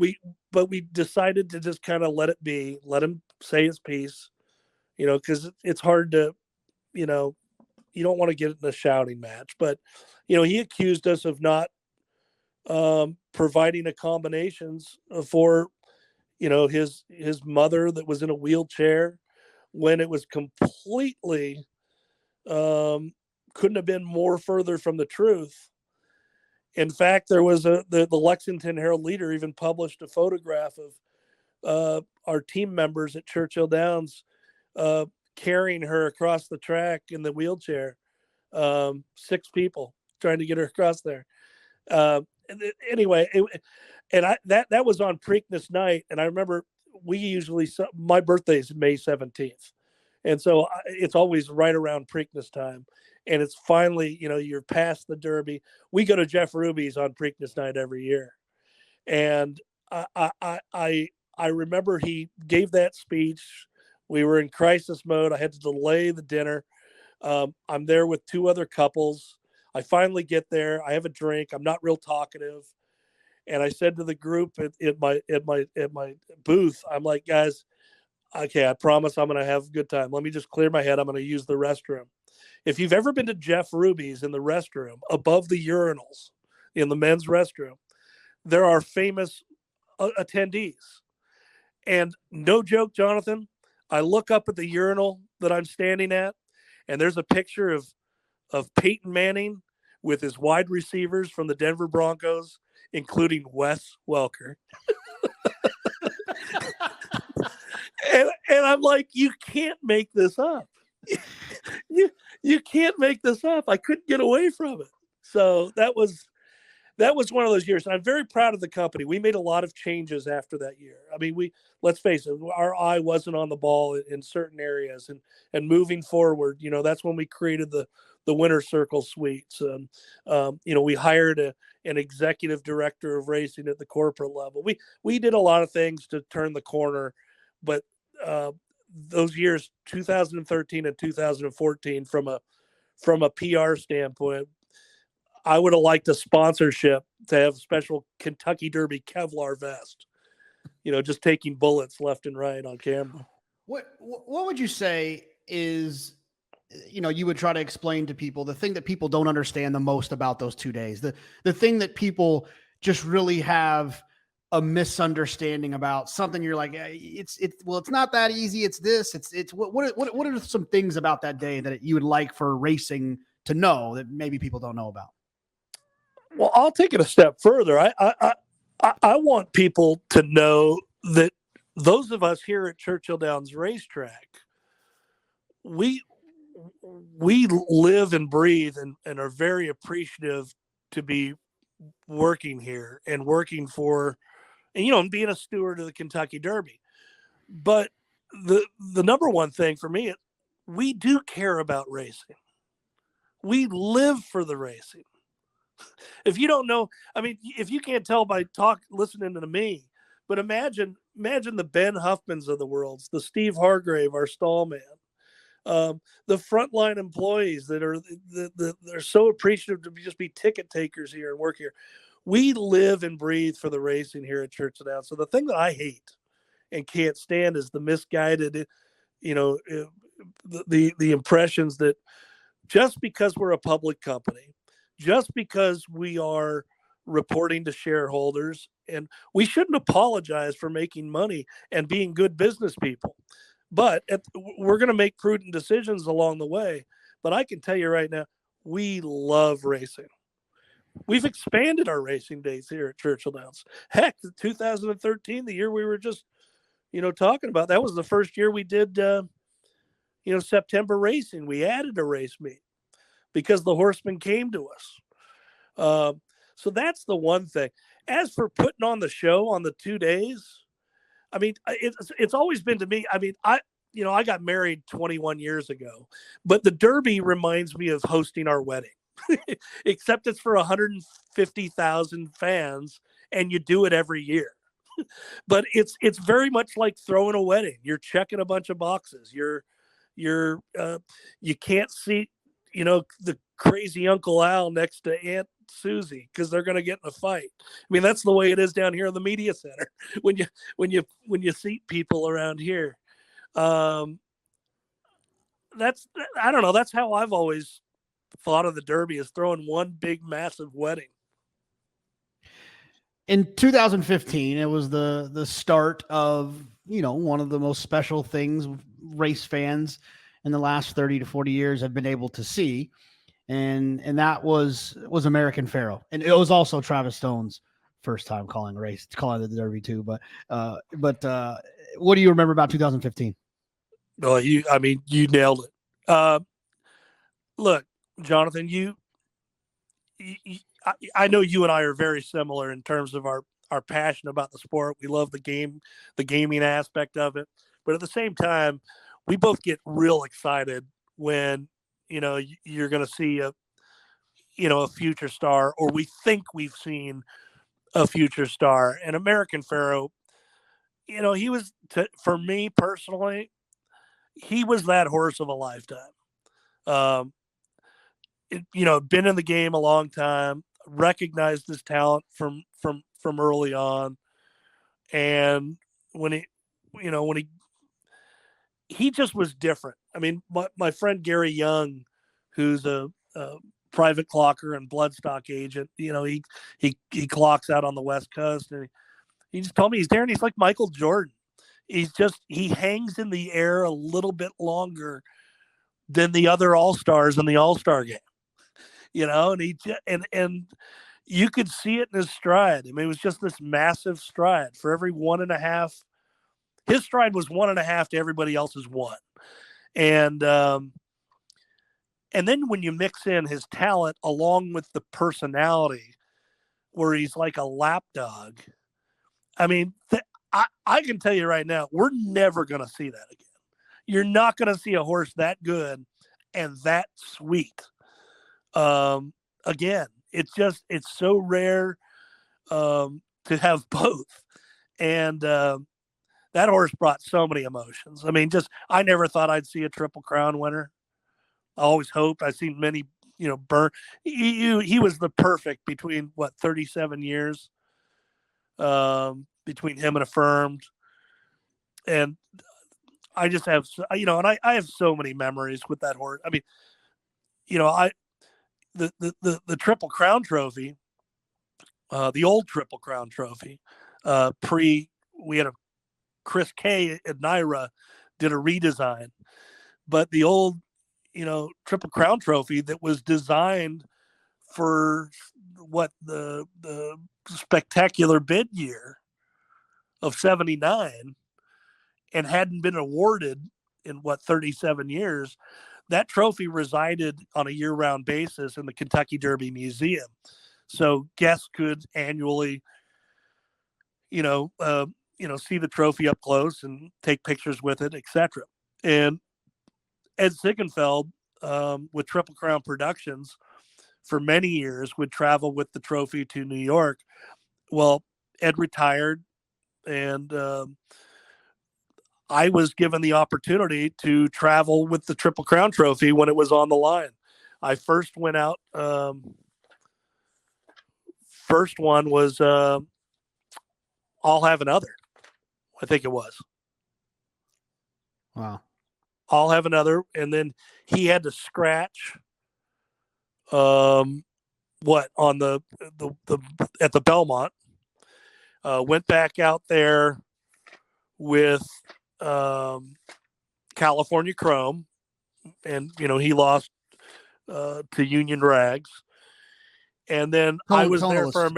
we decided to just kind of let it be, let him say his piece, because it's hard to, you don't want to get in a shouting match, but he accused us of not providing accommodations for his mother that was in a wheelchair, when it was completely couldn't have been more further from the truth. In fact, there was the Lexington Herald Leader even published a photograph of our team members at Churchill Downs carrying her across the track in the wheelchair. 6 people trying to get her across there. Anyway, that was on Preakness night, and I remember my birthday is May 17th, and so it's always right around Preakness time, and it's finally you're past the Derby. We go to Jeff Ruby's on Preakness night every year, and I remember he gave that speech. We were in crisis mode. I had to delay the dinner. I'm there with 2 other couples. I finally get there. I have a drink. I'm not real talkative. And I said to the group at my booth, I'm like, guys, Okay, I promise I'm going to have a good time. Let me just clear my head. I'm going to use the restroom. If you've ever been to Jeff Ruby's in the restroom, above the urinals in the men's restroom, there are famous attendees. And no joke, Jonathan, I look up at the urinal that I'm standing at, and there's a picture of Peyton Manning with his wide receivers from the Denver Broncos, including Wes Welker. and I'm like, you can't make this up. you can't make this up. I couldn't get away from it. So that was one of those years. I'm very proud of the company. We made a lot of changes after that year. I mean, let's face it, our eye wasn't on the ball in certain areas, and moving forward, that's when we created the Winter Circle Suites. We hired an executive director of racing at the corporate level. We did a lot of things to turn the corner, but those years, 2013 and 2014, from a PR standpoint, I would have liked a sponsorship to have a special Kentucky Derby Kevlar vest, just taking bullets left and right on camera. What would you say is, you would try to explain to people the thing that people don't understand the most about those 2 days, the thing that people just really have a misunderstanding about, something you're like, it's not that easy. It's this, what are some things about that day that you would like for racing to know that maybe people don't know about? Well, I'll take it a step further. I want people to know that those of us here at Churchill Downs Racetrack, we live and breathe and are very appreciative to be working here and working for, and being a steward of the Kentucky Derby. But the number one thing for me, we do care about racing. We live for the racing. If you don't know, I mean, if you can't tell by listening to me, but imagine the Ben Huffmans of the world, the Steve Hargrave, our stallman, the frontline employees that are so appreciative to just be ticket takers here and work here. We live and breathe for the racing here at Churchill Downs. So the thing that I hate and can't stand is the misguided, the impressions that just because we're a public company, just because we are reporting to shareholders, and we shouldn't apologize for making money and being good business people, but we're going to make prudent decisions along the way. But I can tell you right now, we love racing. We've expanded our racing days here at Churchill Downs. Heck, 2013, the year we were just, talking about, that was the first year we did, September racing. We added a race meet because the horsemen came to us. So that's the one thing. As for putting on the show on the 2 days, I mean, it's always been to me. I mean, I got married 21 years ago, but the Derby reminds me of hosting our wedding, except it's for 150,000 fans, and you do it every year. But it's very much like throwing a wedding. You're checking a bunch of boxes. You can't see, the crazy Uncle Al next to Aunt Susie because they're going to get in a fight. I mean, that's the way it is down here in the media center when you seat people around here. I don't know. That's how I've always thought of the Derby, is throwing one big massive wedding. In 2015, it was the start of, one of the most special things race fans in the last 30 to 40 years have been able to see. And that was American Pharoah. And it was also Travis Stone's first time calling the Derby too. But what do you remember about 2015? Oh, you nailed it. Look, Jonathan, I know you and I are very similar in terms of our passion about the sport. We love the game, the gaming aspect of it. But at the same time, we both get real excited when, you're going to see a future star, or we think we've seen a future star. And American Pharoah, he was, for me personally, he was that horse of a lifetime. Been in the game a long time, recognized his talent from early on. And when he he just was different. I mean, my friend Gary Young, who's a private clocker and bloodstock agent, he clocks out on the West Coast, and he just told me he's like Michael Jordan. He hangs in the air a little bit longer than the other All-Stars in the All-Star game, and you could see it in his stride. I mean, it was just this massive stride for every 1.5. His stride was 1.5 to everybody else's 1. And then when you mix in his talent along with the personality, where he's like a lapdog, I mean, I can tell you right now, we're never going to see that again. You're not going to see a horse that good and that sweet again. It's so rare to have both. And that horse brought so many emotions. I mean, I never thought I'd see a Triple Crown winner. I always hoped. I've seen many, burn. He was the perfect between 37 years between him and Affirmed. And I just have, and I have so many memories with that horse. I mean, the Triple Crown Trophy, the old Triple Crown Trophy, we had Chris K at Naira did a redesign, but the old, Triple Crown Trophy that was designed for the spectacular bid year of 79 and hadn't been awarded in 37 years. That trophy resided on a year-round basis in the Kentucky Derby Museum. So guests could annually, see the trophy up close and take pictures with it, etc. And Ed Siggenfeld, with Triple Crown Productions, for many years would travel with the trophy to New York. Well, Ed retired, and I was given the opportunity to travel with the Triple Crown Trophy when it was on the line. I first went out. First one was I'll Have Another. I think it was. Wow. I'll Have Another. And then he had to scratch on the at the Belmont. Went back out there with California Chrome, and he lost to Union Rags. And then I was there for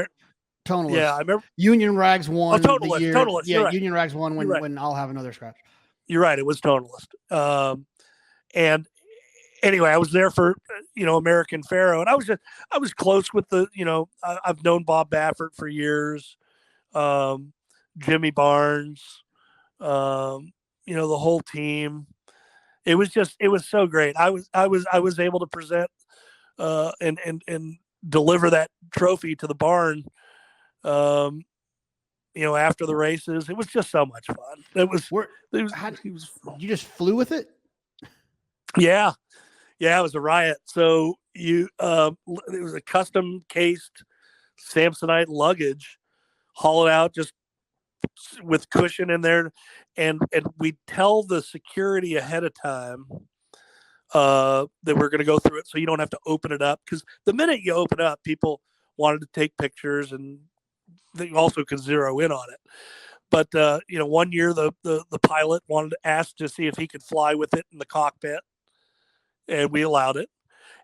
Tonalist. Yeah, I remember Union Rags won Tonalist, the year. Tonalist, Yeah, right. Union Rags won when, Right. when I'll Have Another scratch. You're right. It was Tonalist. And anyway, I was there for, American Pharaoh, and I was close with I've known Bob Baffert for years. Jimmy Barnes, the whole team. It was so great. I was able to present, and deliver that trophy to the barn, after the races. It was just so much fun. You just flew with it? Yeah. Yeah, it was a riot. So it was a custom cased Samsonite luggage, haul it out just with cushion in there. And we tell the security ahead of time that we're going to go through it, so you don't have to open it up. Because the minute you open it up, people wanted to take pictures, and they also could zero in on it. But one year the pilot wanted to ask to see if he could fly with it in the cockpit, and we allowed it.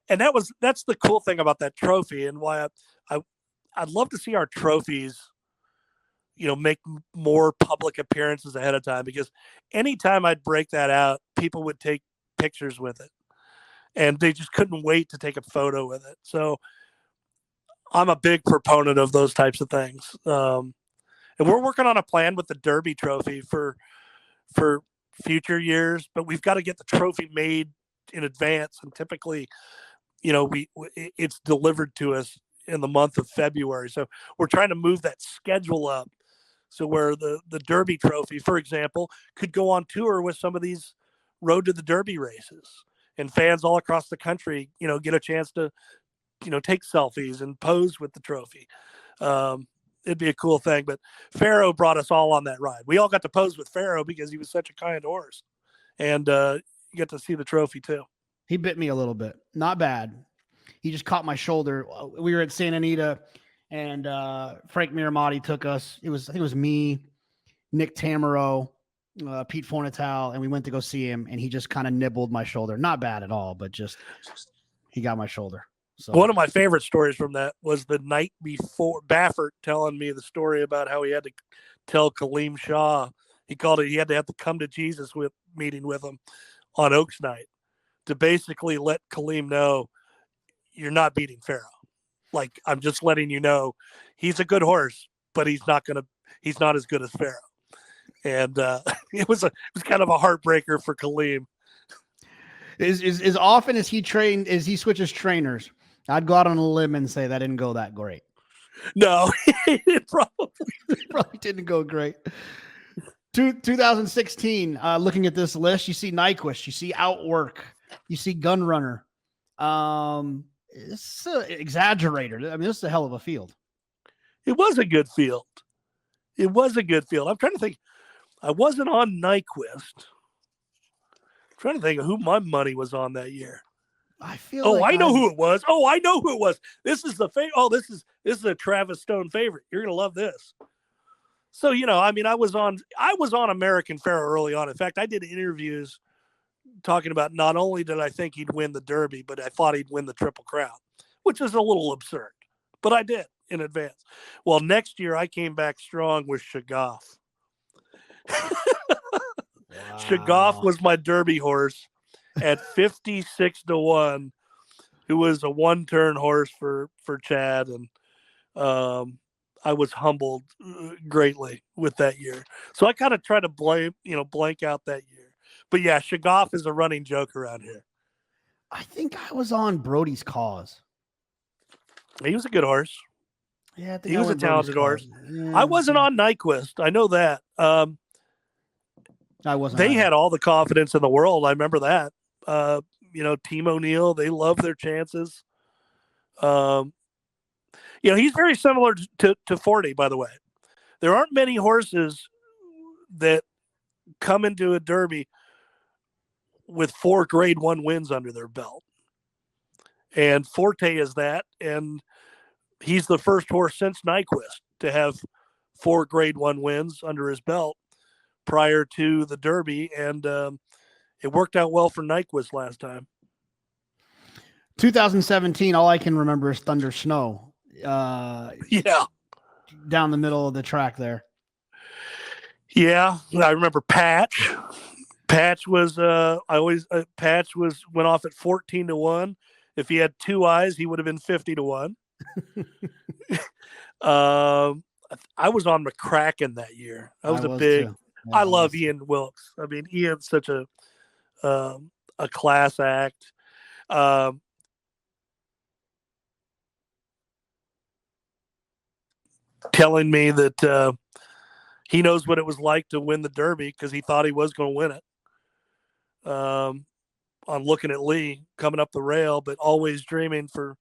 And that's the cool thing about that trophy, and why I'd love to see our trophies, make more public appearances ahead of time, because anytime I'd break that out, people would take pictures with it, and they just couldn't wait to take a photo with it. So I'm a big proponent of those types of things. And we're working on a plan with the Derby trophy for future years, but we've got to get the trophy made in advance. And typically, it's delivered to us in the month of February. So we're trying to move that schedule up, so where the Derby trophy, for example, could go on tour with some of these Road to the Derby races, and fans all across the country, get a chance to, take selfies and pose with the trophy. It'd be a cool thing. But Pharaoh brought us all on that ride. We all got to pose with Pharaoh because he was such a kind horse, and you get to see the trophy too. He bit me a little bit. Not bad. He just caught my shoulder. We were at Santa Anita, and Frank Miramati took us. I think it was me, Nick Tamaro, Pete Fornatal, and we went to go see him, and he just kind of nibbled my shoulder. Not bad at all, but just he got my shoulder. So one of my favorite stories from that was the night before, Baffert telling me the story about how he had to tell Kaleem Shah, he called it, he had to have the come to Jesus meeting with him on Oaks night to basically let Kaleem know, you're not beating Pharaoh. Like, I'm just letting you know he's a good horse, but he's not as good as Pharaoh. And it was kind of a heartbreaker for Kaleem. As often as he switches trainers, I'd go out on a limb and say that didn't go that great. No, it probably didn't go great. 2016, looking at this list, you see Nyquist, you see Outwork, you see Gunrunner. It's exaggerated. I mean, this is a hell of a field. It was a good field. I'm trying to think. I wasn't on Nyquist. I'm trying to think of who my money was on that year. I know who it was. This is this is a Travis Stone favorite. You're gonna love this. So, I mean, I was on American Pharoah early on. In fact, I did interviews talking about not only did I think he'd win the Derby, but I thought he'd win the Triple Crown, which is a little absurd, but I did in advance. Well, next year I came back strong with Shagaf. Wow. Shagaf was my Derby horse at 56-1, who was a one-turn horse for Chad, and I was humbled greatly with that year. So I kind of try to blank out that year. But yeah, Shagaf is a running joke around here. I think I was on Brody's Cause. He was a good horse. Yeah, I think he was a talented horse. Yeah. I wasn't on Nyquist. I know that. I wasn't. They had all the confidence in the world. I remember that. Team O'Neill, they love their chances. He's very similar to Forty, by the way. There aren't many horses that come into a Derby with 4 Grade 1 wins under their belt. And Forte is that, and he's the first horse since Nyquist to have 4 Grade 1 wins under his belt prior to the Derby, and it worked out well for Nyquist last time. 2017, all I can remember is Thunder Snow. Yeah. Down the middle of the track there. Yeah, I remember Patch. Patch was Patch went off at 14-1. If he had 2 eyes, he would have been 50-1. I was on McCracken that year. I was I love Ian Wilkes. I mean, Ian's such a class act. Telling me that he knows what it was like to win the Derby because he thought he was going to win it. On looking at Lee coming up the rail, but always dreaming for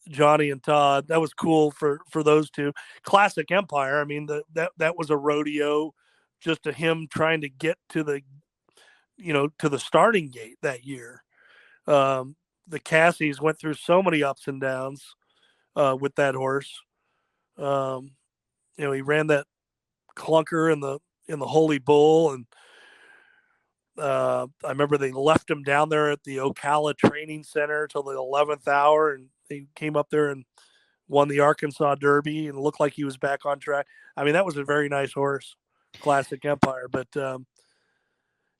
Johnny and Todd. That was cool for those two. Classic Empire. I mean, that was a rodeo, just to him trying to get to the starting gate that year. The Cassies went through so many ups and downs with that horse. He ran that clunker in the Holy Bull, and I remember they left him down there at the Ocala Training Center till the 11th hour, and he came up there and won the Arkansas Derby and looked like he was back on track. I mean, that was a very nice horse, Classic Empire. But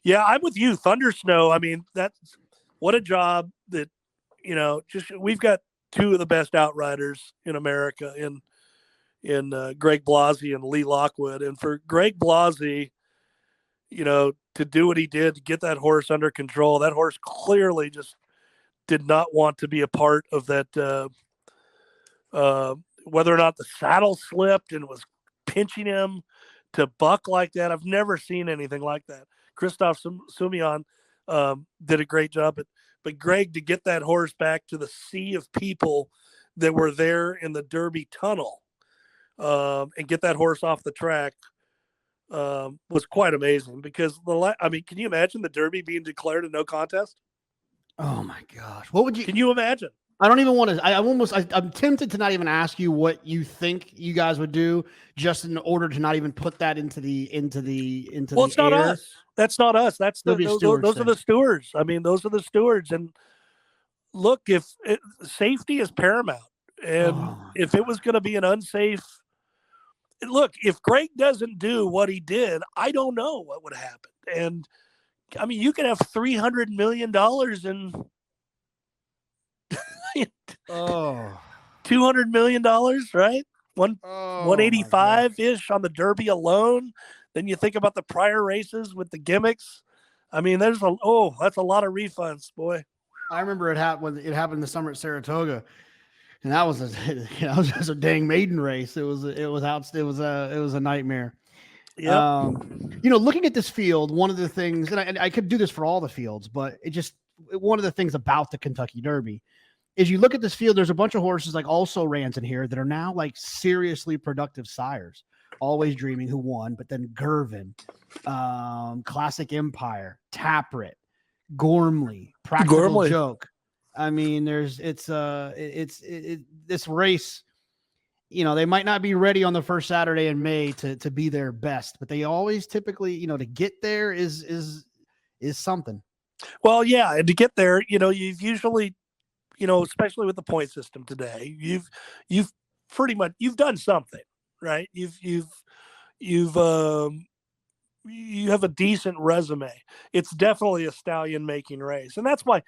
yeah, I'm with you, Thunder Snow. I mean, that's what a job that we've got 2 of the best outriders in America in Greg Blasey and Lee Lockwood. And for Greg Blasey, to do what he did to get that horse under control, that horse clearly just did not want to be a part of that, whether or not the saddle slipped and was pinching him to buck like that. I've never seen anything like that. Christoph Sumion did a great job, but Greg, to get that horse back to the sea of people that were there in the Derby tunnel, and get that horse off the track, was quite amazing because can you imagine the Derby being declared a no contest? Oh my gosh. What would you, Can you imagine? I don't even want to, I'm tempted to not even ask you what you think you guys would do just in order to not even put that into the Well, it's not air. us. That's not us. That's There'll be a those stewards are the thing. stewards. I mean, those are the stewards. And look, safety is paramount, and Oh, if it was going to be an unsafe, look, if Greg doesn't do what he did, I don't know what would happen. And I mean, you could have $300 million in oh, $200 million, right? oh my God. 185 ish on the Derby alone. Then you think about the prior races with the gimmicks. I mean, that's a lot of refunds, boy. I remember it happened when it happened this summer at Saratoga, and that was just a dang maiden race. It was a nightmare. Yep. Looking at this field, one of the things, and I could do this for all the fields, but one of the things about the Kentucky Derby is you look at this field, there's a bunch of horses like Also Rans in here that are now like seriously productive sires. Always Dreaming, who won, but then Gervin, Classic Empire, Taprit, Gormley, Practical Joke. I mean, this race, they might not be ready on the first Saturday in May to be their best, but they always typically, to get there is something. Well, yeah, and to get there, you've usually, especially with the point system today, you've pretty much done something, right? You have a decent resume. It's definitely a stallion making race, and that's why,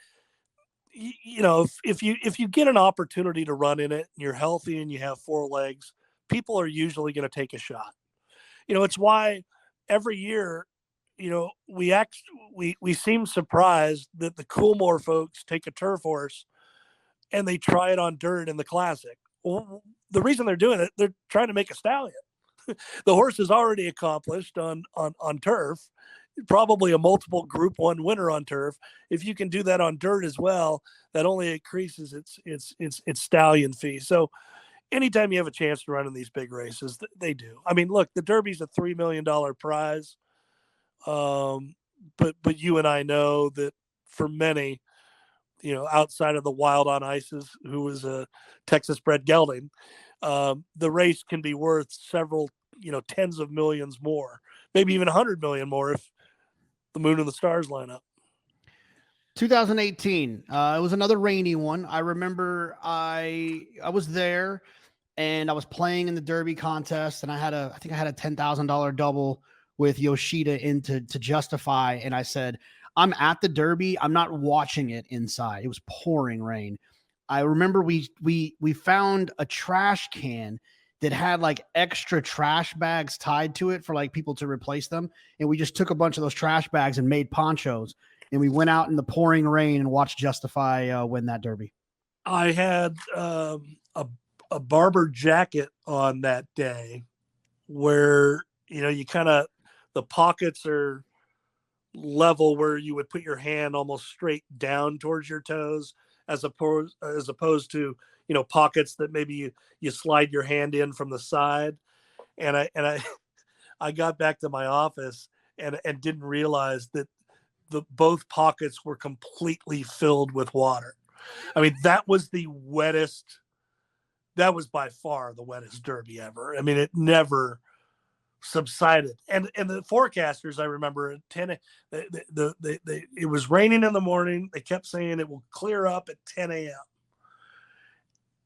if you get an opportunity to run in it, and you're healthy and you have four legs, people are usually going to take a shot. It's why every year, we seem surprised that the Coolmore folks take a turf horse and they try it on dirt in the Classic. Well, the reason they're doing it, they're trying to make a stallion. The horse is already accomplished on turf, probably a multiple Group 1 winner on turf. If you can do that on dirt as well, that only increases its stallion fee. So anytime you have a chance to run in these big races, they do. I mean, look, the Derby's a $3 million prize. But you and I know that for many, outside of the Wild on Ices, who was a Texas bred gelding, the race can be worth several, tens of millions more, maybe even 100 million more if the moon and the stars line up. 2018. It was another rainy one. I remember I was there and I was playing in the Derby contest, and I think I had a $10,000 double with Yoshida into Justify, and I said, I'm at the Derby. I'm not watching it inside. It was pouring rain. I remember we found a trash can that had like extra trash bags tied to it for like people to replace them. And we just took a bunch of those trash bags and made ponchos. And we went out in the pouring rain and watched Justify win that Derby. I had a Barber jacket on that day where, you kind of, the pockets are level where you would put your hand almost straight down towards your toes, as opposed to, pockets that maybe you slide your hand in from the side. And I got back to my office and didn't realize that both pockets were completely filled with water. I mean, that was by far the wettest Derby ever. I mean, it never subsided. And the forecasters, I remember at 10, it was raining in the morning. They kept saying it will clear up at 10 a.m.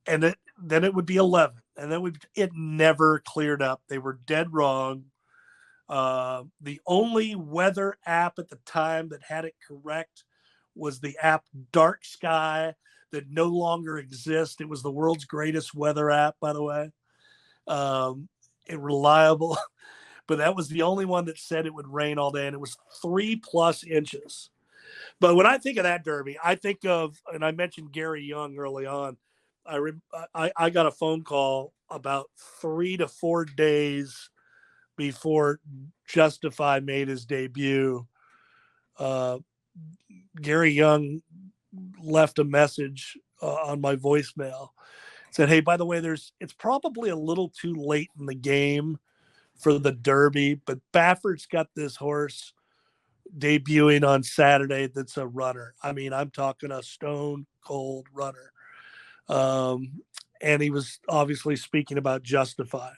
And then it would be 11. And then it never cleared up. They were dead wrong. The only weather app at the time that had it correct was the app Dark Sky, that no longer exists. It was the world's greatest weather app, by the way. Reliable, but that was the only one that said it would rain all day, and it was 3+ inches. But when I think of that Derby, I think of, and I mentioned Gary Young early on. I got a phone call about 3 to 4 days before Justify made his debut. Gary Young left a message on my voicemail. Said, hey, by the way, it's probably a little too late in the game for the Derby, but Baffert's got this horse debuting on Saturday that's a runner. I mean, I'm talking a stone cold runner. And he was obviously speaking about Justify.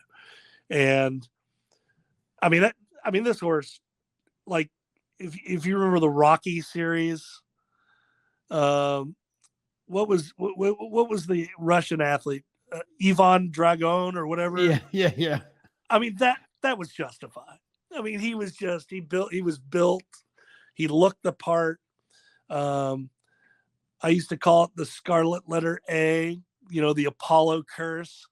And I mean, this horse, like, if you remember the Rocky series, what was the Russian athlete, Ivan Dragon or whatever? Yeah. I mean, that was Justify. I mean, he was built, he looked the part. I used to call it the scarlet letter A, the Apollo curse.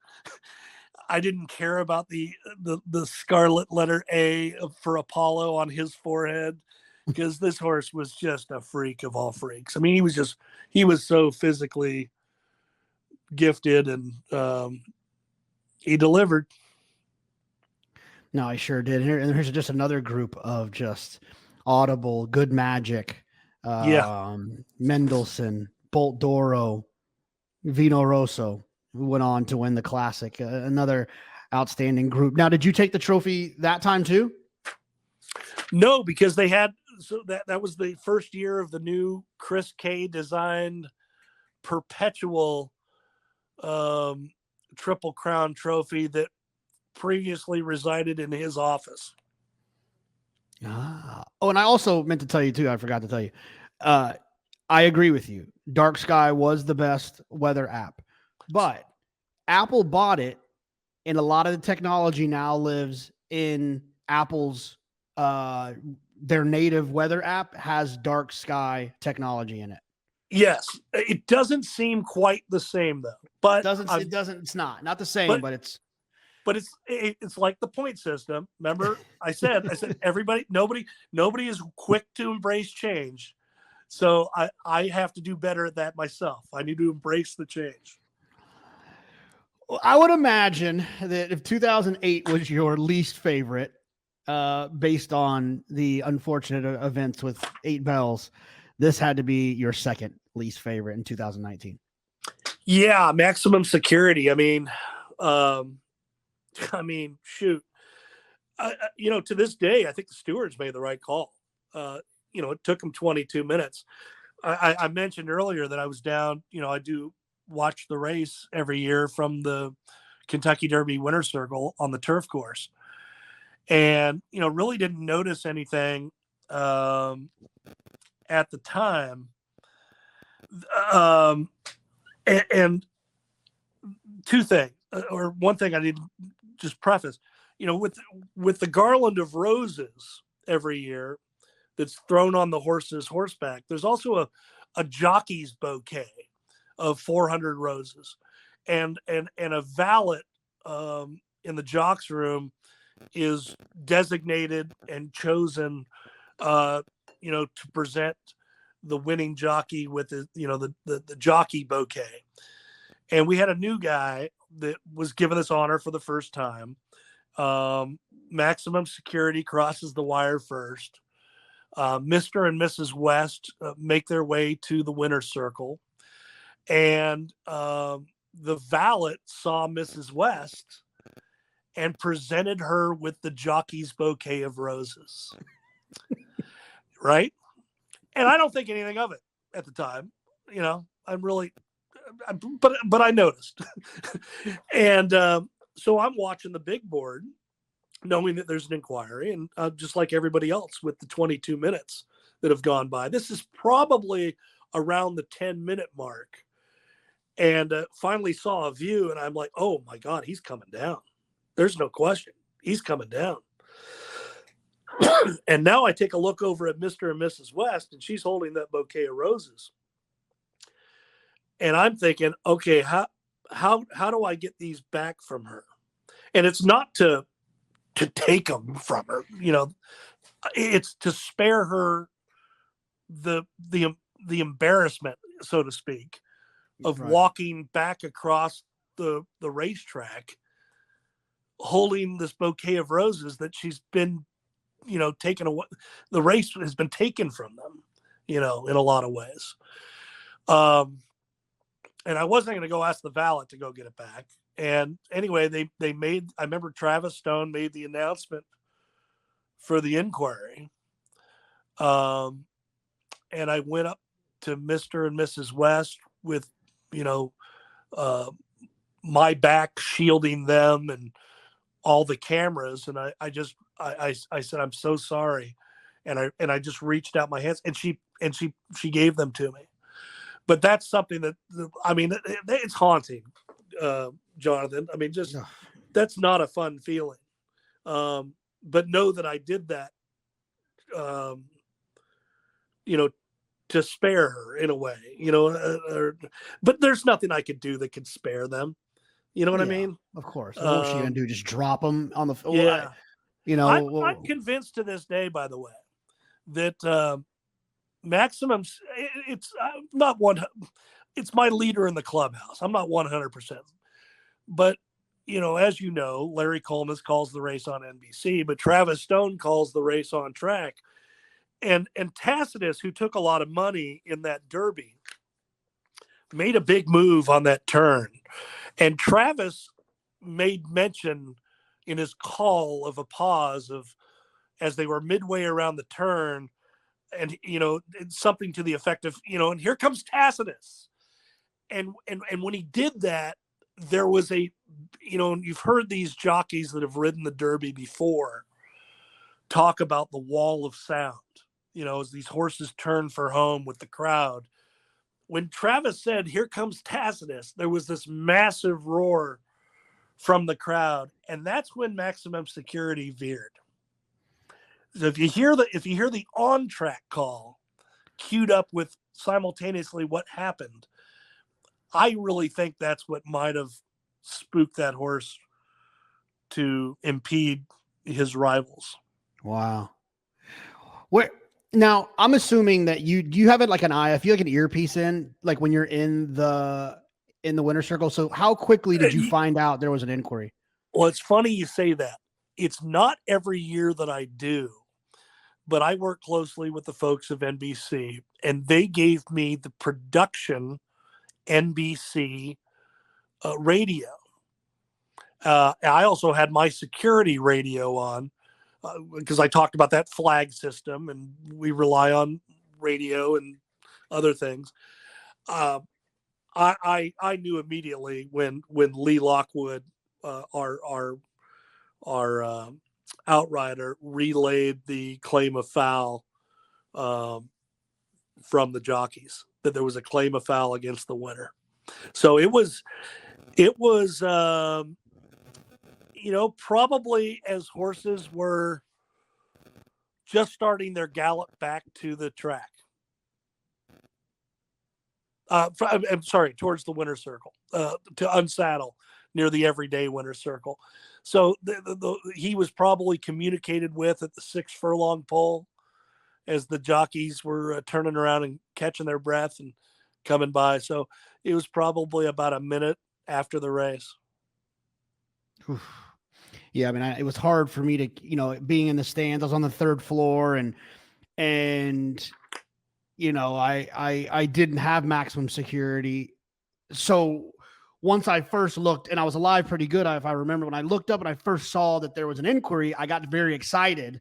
I didn't care about the scarlet letter A for Apollo on his forehead, because this horse was just a freak of all freaks. I mean, he was so physically gifted, and he delivered. No, I sure did. And here's just another group of just audible, good magic. Mendelssohn, Bolt Doro, Vino Rosso, who went on to win the Classic. Another outstanding group. Now, did you take the trophy that time too? No, because they had, so that was the first year of the new Chris K designed perpetual Triple Crown trophy that previously resided in his office. Oh, and I also meant to tell you too, I forgot to tell you. I agree with you. Dark Sky was the best weather app, but Apple bought it, and a lot of the technology now lives in Apple's their native weather app has Dark Sky technology in it. Yes, it doesn't seem quite the same though. But it's not the same, but it's like the point system. Remember, I said nobody is quick to embrace change. So I have to do better at that myself. I need to embrace the change. I would imagine that if 2008 was your least favorite, based on the unfortunate events with 8 Bells, this had to be your second least favorite in 2019. Yeah, Maximum Security. I mean, shoot. To this day, I think the stewards made the right call. It took them 22 minutes. I mentioned earlier that I was down, I do watch the race every year from the Kentucky Derby Winter Circle on the turf course. And, really didn't notice anything at the time. And two things, or one thing I need to just preface, with the garland of roses every year that's thrown on the horse's horseback, there's also a jockey's bouquet of 400 roses, and a valet in the jocks room is designated and chosen to present the winning jockey with the jockey bouquet. And we had a new guy that was given this honor for the first time. Maximum Security crosses the wire first. Mr. and Mrs. West make their way to the winner's circle. And the valet saw Mrs. West and presented her with the jockey's bouquet of roses. Right? And I don't think anything of it at the time. But I noticed. And so I'm watching the big board, knowing that there's an inquiry, and just like everybody else with the 22 minutes that have gone by. This is probably around the 10-minute mark. And finally saw a view, and I'm like, oh my God, he's coming down. There's no question. He's coming down. And now I take a look over at Mr. and Mrs. West, and she's holding that bouquet of roses. And I'm thinking, okay, how do I get these back from her? And it's not to take them from her, it's to spare her the embarrassment, so to speak, of right. Walking back across the racetrack, holding this bouquet of roses that she's been, taken away. The race has been taken from them, in a lot of ways. And I wasn't going to go ask the valet to go get it back. And anyway, they made, I remember Travis Stone made the announcement for the inquiry. And I went up to Mr. and Mrs. West with, my back shielding them and all the cameras. And I said, I'm so sorry. And I just reached out my hands, and she gave them to me. But that's something that, I mean, it's haunting, Jonathan. I mean, just, that's not a fun feeling. But know that I did that, to spare her in a way, but there's nothing I could do that could spare them. You know what I mean? Of course. What was she gonna do? Just drop them on the floor? Yeah. I'm I'm convinced to this day, by the way, that Maximum's, it's not one. It's my leader in the clubhouse. I'm not 100%, but as you know, Larry Coleman calls the race on NBC, but Travis Stone calls the race on track. And Tacitus, who took a lot of money in that Derby, made a big move on that turn. And Travis made mention in his call of a pause as they were midway around the turn, and something to the effect of, and here comes Tacitus. And when he did that, there was and you've heard these jockeys that have ridden the Derby before talk about the wall of sound, as these horses turn for home with the crowd. When Travis said, "Here comes Tacitus," there was this massive roar from the crowd, and that's when Maximum Security veered. So if you hear the on-track call queued up with simultaneously what happened, I really think that's what might have spooked that horse to impede his rivals. Wow. Now, I'm assuming that you have it like an eye. I feel like an earpiece in, like when you're in the winner's circle. So how quickly did you find out there was an inquiry? Well, it's funny you say that. It's not every year that I do, but I work closely with the folks of NBC, and they gave me the production NBC radio. I also had my security radio on, because I talked about that flag system, and we rely on radio and other things. I knew immediately when Lee Lockwood, our outrider, relayed the claim of foul from the jockeys, that there was a claim of foul against the winner. So it was probably as horses were just starting their gallop back to the track. I'm sorry, towards the winner's circle, to unsaddle near the everyday winner's circle. So he was probably communicated with at the 6 furlong pole as the jockeys were turning around and catching their breath and coming by. So it was probably about a minute after the race. Oof. Yeah, I mean, it was hard for me to, being in the stands. I was on the 3rd floor, and I didn't have maximum security. So once I first looked, and I was alive pretty good, if I remember, when I looked up and I first saw that there was an inquiry, I got very excited,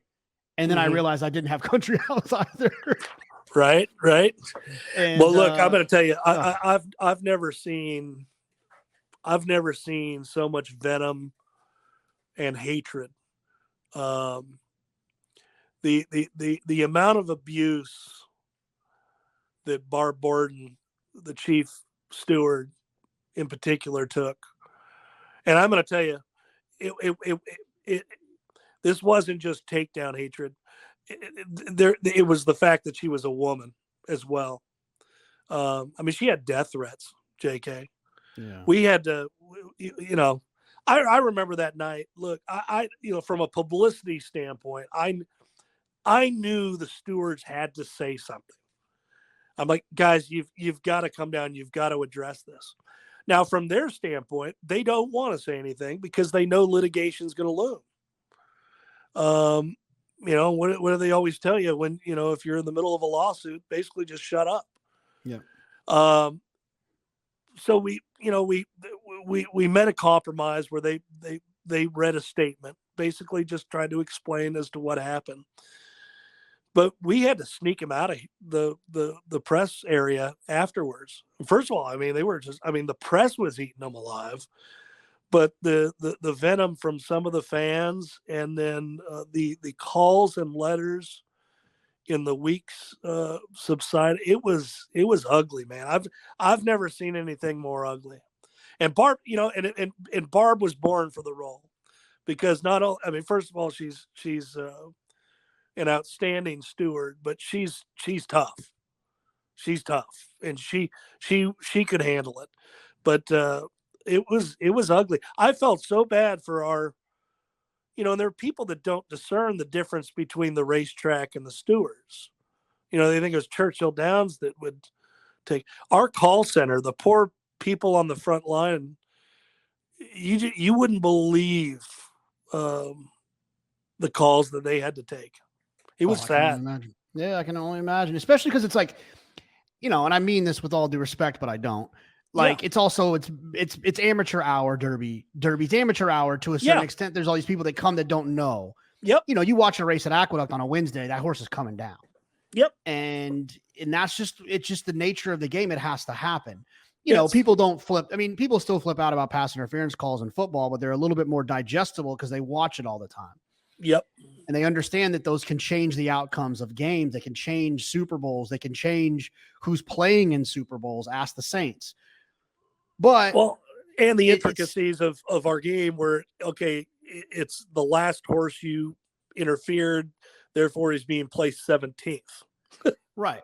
and then I realized I didn't have country house either. Right. And, well, look, I'm going to tell you, I've never seen so much venom and hatred. The amount of abuse that Barb Borden, the chief steward in particular, took, and I'm going to tell you, this wasn't just takedown hatred. It was the fact that she was a woman as well. I mean, she had death threats, JK. Yeah. We had to, I remember that night. Look, I from a publicity standpoint, I knew the stewards had to say something. I'm like, guys, you've got to come down. You've got to address this. Now, from their standpoint, they don't want to say anything because they know litigation's going to loom. What do they always tell you when, if you're in the middle of a lawsuit, basically just shut up. Yeah. So we we met a compromise where they read a statement, basically just trying to explain as to what happened. But we had to sneak him out of the press area afterwards. First of all, I mean, the press was eating them alive, but the venom from some of the fans, and then the calls and letters in the weeks subsided. It was ugly, man. I've never seen anything more ugly. And Barb, and Barb was born for the role, because first of all, she's an outstanding steward, but she's tough. She's tough, and she could handle it. But it was ugly. I felt so bad for our, and there are people that don't discern the difference between the racetrack and the stewards. They think it was Churchill Downs that would take our call center. The poor people on the front line. You wouldn't believe the calls that they had to take. It was sad. Yeah, I can only imagine, especially because it's like, and I mean this with all due respect, but I don't. Like, yeah. It's also it's amateur hour derby's amateur hour to a certain extent. There's all these people that come that don't know. Yep. You watch a race at Aqueduct on a Wednesday, that horse is coming down. Yep. And that's it's just the nature of the game. It has to happen. People don't flip. I mean, people still flip out about pass interference calls in football, but they're a little bit more digestible because they watch it all the time. Yep. And they understand that those can change the outcomes of games. They can change Super Bowls. They can change who's playing in Super Bowls. Ask the Saints. But and the intricacies of our game, where it's the last horse you interfered, therefore he's being placed 17th. Right.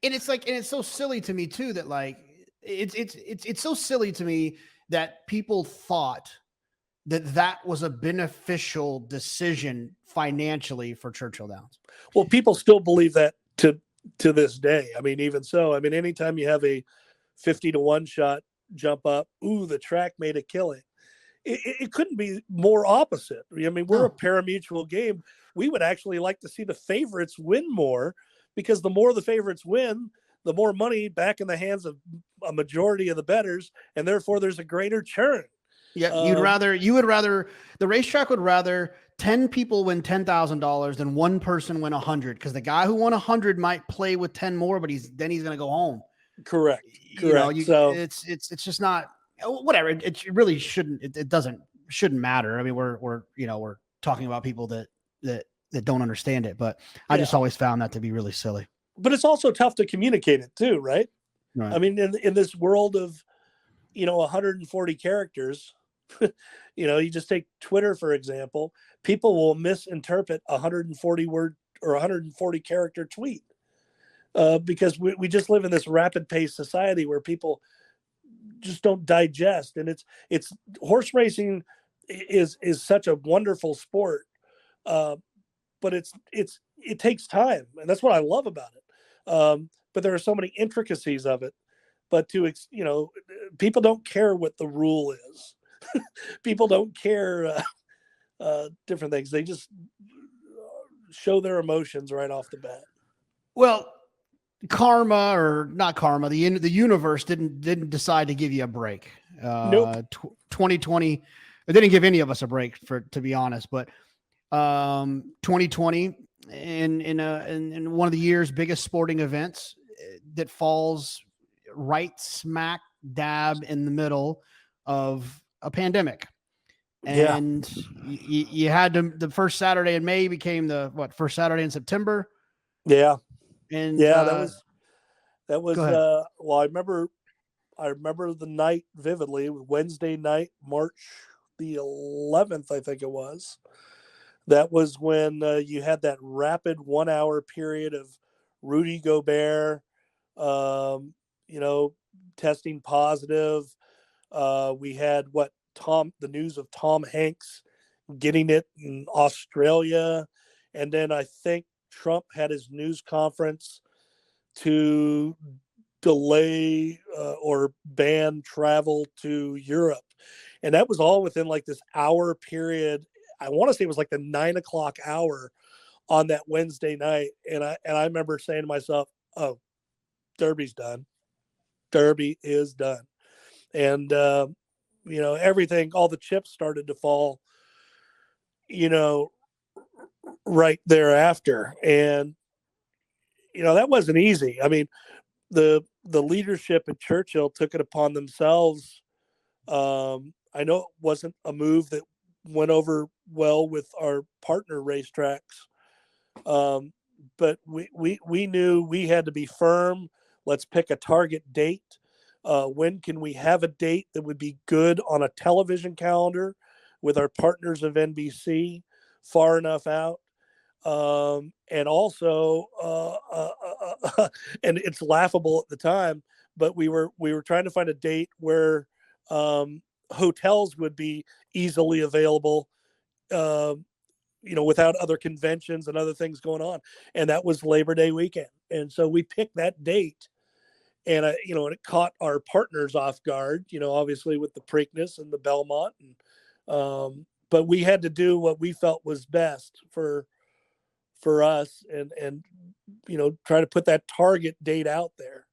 It's so silly to me too that like it's so silly to me that people thought that was a beneficial decision financially for Churchill Downs. Well, people still believe that to this day. I mean, even so, anytime you have a 50-1 shot jump up, the track made a killing. It couldn't be more opposite. We're a parimutuel game. We would actually like to see the favorites win more, because the more the favorites win, the more money back in the hands of a majority of the bettors, and therefore there's a greater churn. Yeah, the racetrack would rather 10 people win $10,000 than one person win 100, because the guy who won 100 might play with 10 more, but he's going to go home. Correct. So it's just not whatever. It really shouldn't. It shouldn't matter. I mean, we're talking about people that don't understand it, but I just always found that to be really silly. But it's also tough to communicate it too, right? Right. I mean, in this world of 140 characters, you just take Twitter, for example, people will misinterpret 140 word or 140 character tweet because we just live in this rapid paced society where people just don't digest. And it's horse racing is such a wonderful sport. But it takes time, and that's what I love about it. But there are so many intricacies of it. But people don't care what the rule is. People don't care different things. They just show their emotions right off the bat. Well, karma or not karma, the universe didn't decide to give you a break. Nope. 2020, it didn't give any of us a break, to be honest. But 2020 in one of the year's biggest sporting events that falls right smack dab in the middle of a pandemic. And you had the first Saturday in May became the first Saturday in September. Yeah. And that was well, I remember the night vividly. Wednesday night, March the 11th, I think it was. That was when you had that rapid 1 hour period of Rudy Gobert, testing positive. We had the news of Tom Hanks getting it in Australia. And then I think Trump had his news conference to delay or ban travel to Europe. And that was all within like this hour period. I want to say it was like the 9 o'clock hour on that Wednesday night. And I remember saying to myself, oh, Derby's done. Derby is done. And, everything, all the chips started to fall, right thereafter. And, that wasn't easy. I mean, the leadership at Churchill took it upon themselves. I know it wasn't a move that went over well with our partner racetracks. But we knew we had to be firm. Let's pick a target date. When can we have a date that would be good on a television calendar with our partners of NBC far enough out? And also, and it's laughable at the time, but we were trying to find a date where hotels would be easily available, without other conventions and other things going on. And that was Labor Day weekend. And so we picked that date, and and it caught our partners off guard, obviously with the Preakness and the Belmont. And, but we had to do what we felt was best for us, and try to put that target date out there.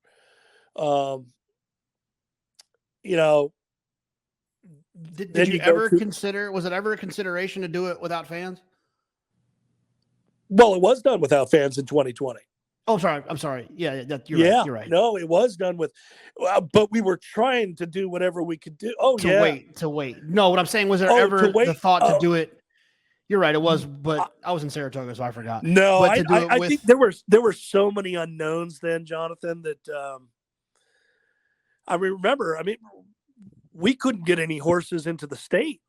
Did you ever consider, was it ever a consideration to do it without fans? Well, it was done without fans in 2020. Oh, I'm sorry. Yeah, you're right. No, it was done with, but we were trying to do whatever we could do. To wait. No, what I'm saying, was there ever the thought to do it? You're right. It was, but I was in Saratoga, so I forgot. No, I think there were so many unknowns then, Jonathan, that I remember. I mean, we couldn't get any horses into the state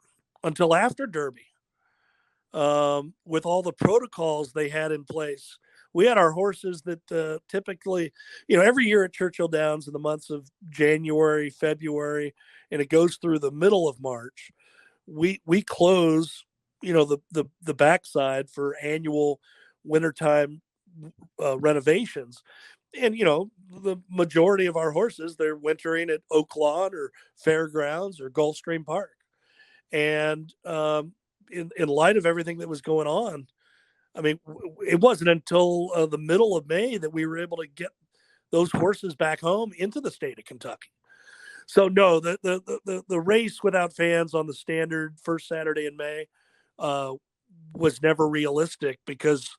until after Derby, with all the protocols they had in place. We had our horses that typically, every year at Churchill Downs in the months of January, February, and it goes through the middle of March, we close, the backside for annual wintertime renovations. And, the majority of our horses, they're wintering at Oaklawn or Fairgrounds or Gulfstream Park. And in light of everything that was going on, I mean, it wasn't until the middle of May that we were able to get those horses back home into the state of Kentucky. So no, the race without fans on the standard first Saturday in May was never realistic, because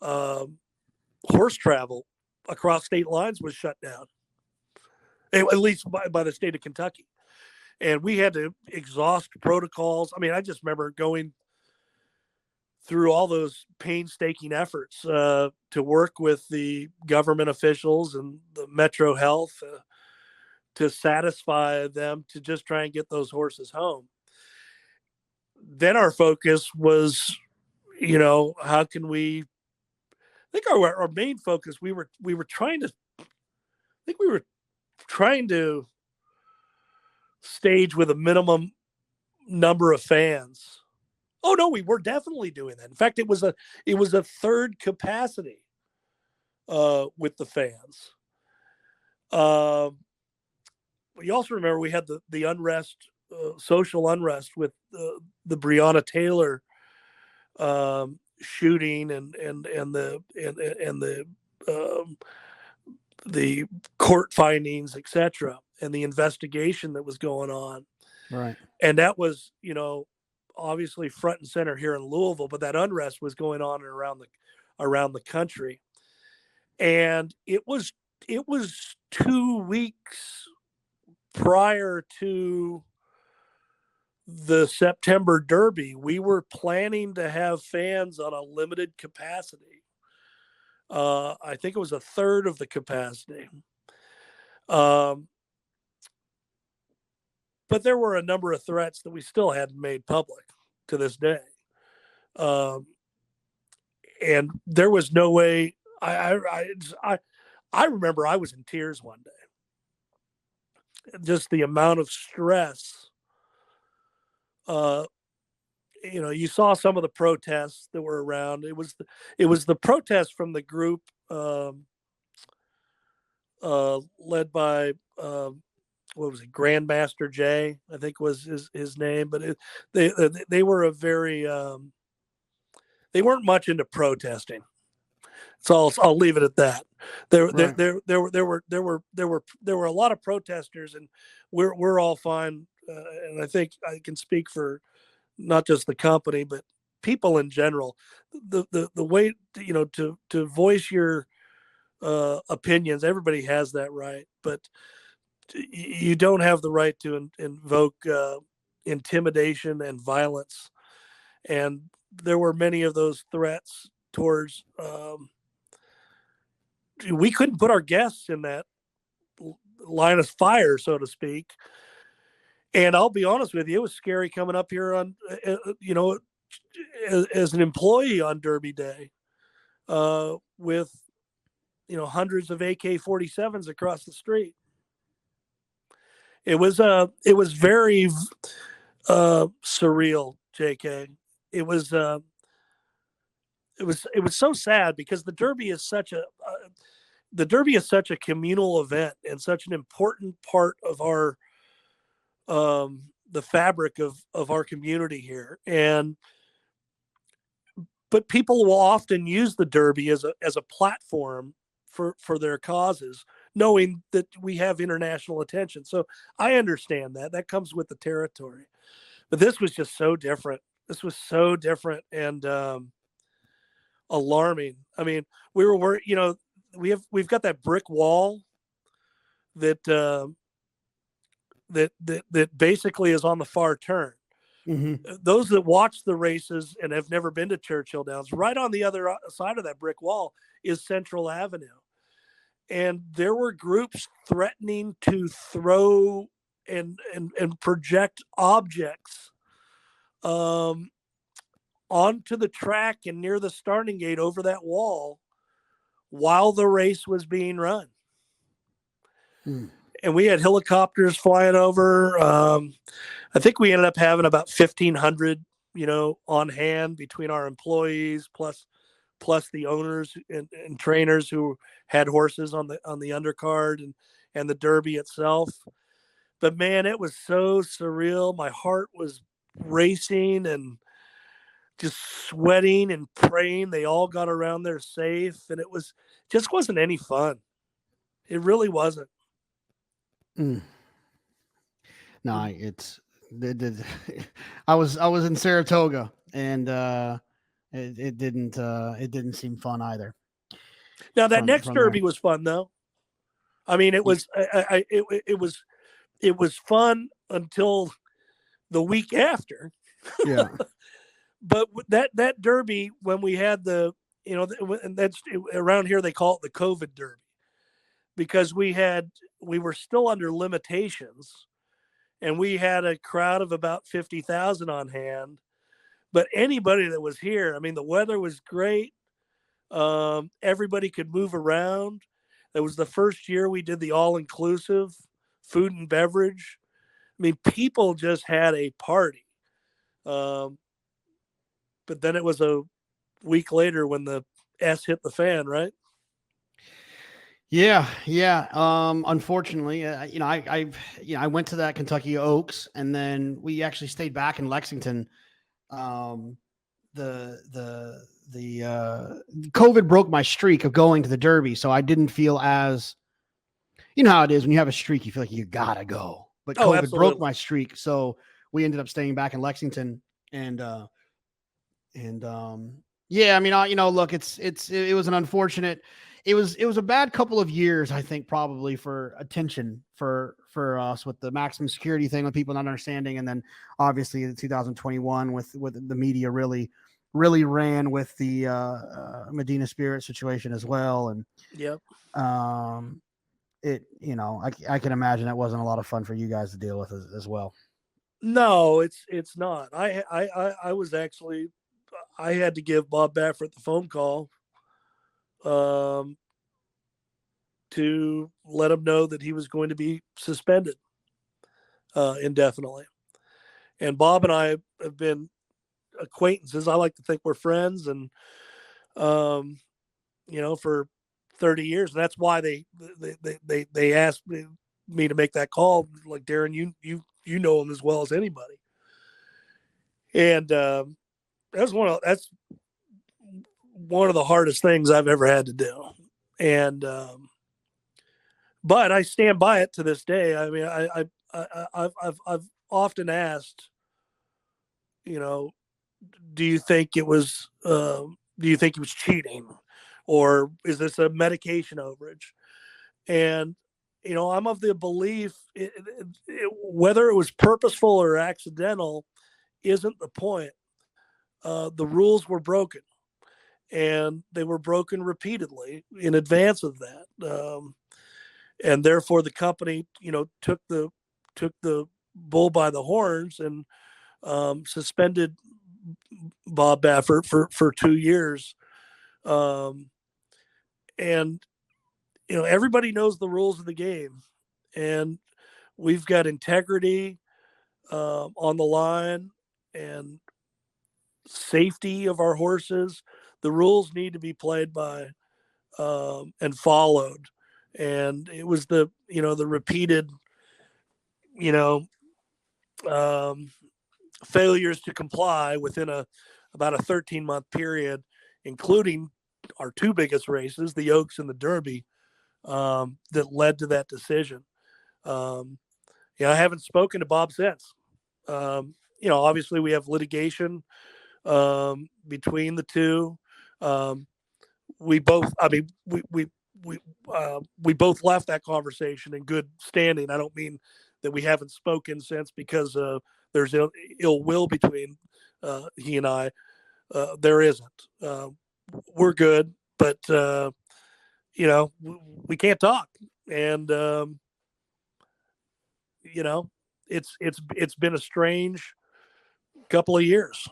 horse travel across state lines was shut down, at least by the state of Kentucky. And we had to exhaust protocols. I mean, I just remember going through all those painstaking efforts to work with the government officials and the Metro Health to satisfy them, to just try and get those horses home. Then our focus was, how can we, I think our main focus, we were trying to stage with a minimum number of fans. Oh no, we were definitely doing that. In fact, it was a third capacity with the fans. You also remember we had the unrest, social unrest with the Breonna Taylor shooting and the court findings, etc., and the investigation that was going on. Right. And that was, obviously front and center here in Louisville, but that unrest was going on around the country. And it was 2 weeks prior to the September Derby. We were planning to have fans on a limited capacity. I think it was a third of the capacity. But there were a number of threats that we still hadn't made public to this day. And there was no way. I remember I was in tears one day. Just the amount of stress. You saw some of the protests that were around. It was the protest from the group led by what was it, Grandmaster Jay, I think was his name. But they were a very they weren't much into protesting. So I'll leave it at that. There were a lot of protesters, and we're all fine and I think I can speak for not just the company, but people in general. The way to voice your opinions. Everybody has that right, but you don't have the right to invoke intimidation and violence. And there were many of those threats towards. We couldn't put our guests in that line of fire, so to speak. And I'll be honest with you, it was scary coming up here on, as an employee on Derby Day, with hundreds of AK-47s across the street. It was very surreal, JK. It was so sad because the Derby is such a communal event and such an important part of our the fabric of our community here. But people will often use the Derby as a platform for their causes, knowing that we have international attention. So I understand that comes with the territory, but this was just so different. This was so different and alarming. I mean, we've got that brick wall that basically is on the far turn. Mm-hmm. Those that watch the races and have never been to Churchill Downs, right on the other side of that brick wall is Central Avenue. And there were groups threatening to throw and project objects onto the track and near the starting gate over that wall while the race was being run. And we had helicopters flying over. I think we ended up having about 1,500, on hand between our employees plus the owners and trainers who had horses on the undercard and the Derby itself. But man, it was so surreal. My heart was racing and just sweating and praying they all got around there safe. And just wasn't any fun. It really wasn't. No, I was in Saratoga and it didn't seem fun either. Now that next Derby was fun though. I mean, it was it was fun until the week after. Yeah. But that Derby, when we had and that's around here they call it the COVID Derby, because we were still under limitations, and we had a crowd of about 50,000 on hand. But anybody that was here, I mean, the weather was great. Everybody could move around. It was the first year we did the all-inclusive food and beverage. I mean, people just had a party. But then it was a week later when the S hit the fan, right? Yeah. Unfortunately, I went to that Kentucky Oaks, and then we actually stayed back in Lexington. The COVID broke my streak of going to the Derby, so I didn't feel as, how it is when you have a streak, you feel like you gotta go. But COVID broke my streak, so we ended up staying back in Lexington, and yeah, I mean, look, it was an unfortunate. It was a bad couple of years, I think, probably for attention for us with the maximum security thing, with people not understanding, and then obviously in 2021 with the media really ran with the Medina Spirit situation as well, and yep. I can imagine that wasn't a lot of fun for you guys to deal with as well. No, it's not. I was actually, I had to give Bob Baffert the phone call to let him know that he was going to be suspended indefinitely. And Bob and I have been acquaintances. I like to think we're friends, and for 30 years. And that's why they asked me to make that call. Like, Darren, you know him as well as anybody. And that's one of the hardest things I've ever had to do. And but I stand by it to this day. I mean, often asked, do you think it was cheating, or is this a medication overage? And I'm of the belief whether it was purposeful or accidental isn't the point. The rules were broken, and they were broken repeatedly in advance of that, and therefore the company, took the bull by the horns and suspended Bob Baffert for 2 years. And everybody knows the rules of the game, and we've got integrity on the line and safety of our horses. The rules need to be played by and followed. And it was the repeated, failures to comply within about a 13-month period, including our two biggest races, the Oaks and the Derby, that led to that decision. I haven't spoken to Bob since. Obviously we have litigation between the two. We both left that conversation in good standing. I don't mean that we haven't spoken since because there's ill will between he and I. There isn't. We're good, but we can't talk, and it's been a strange couple of years.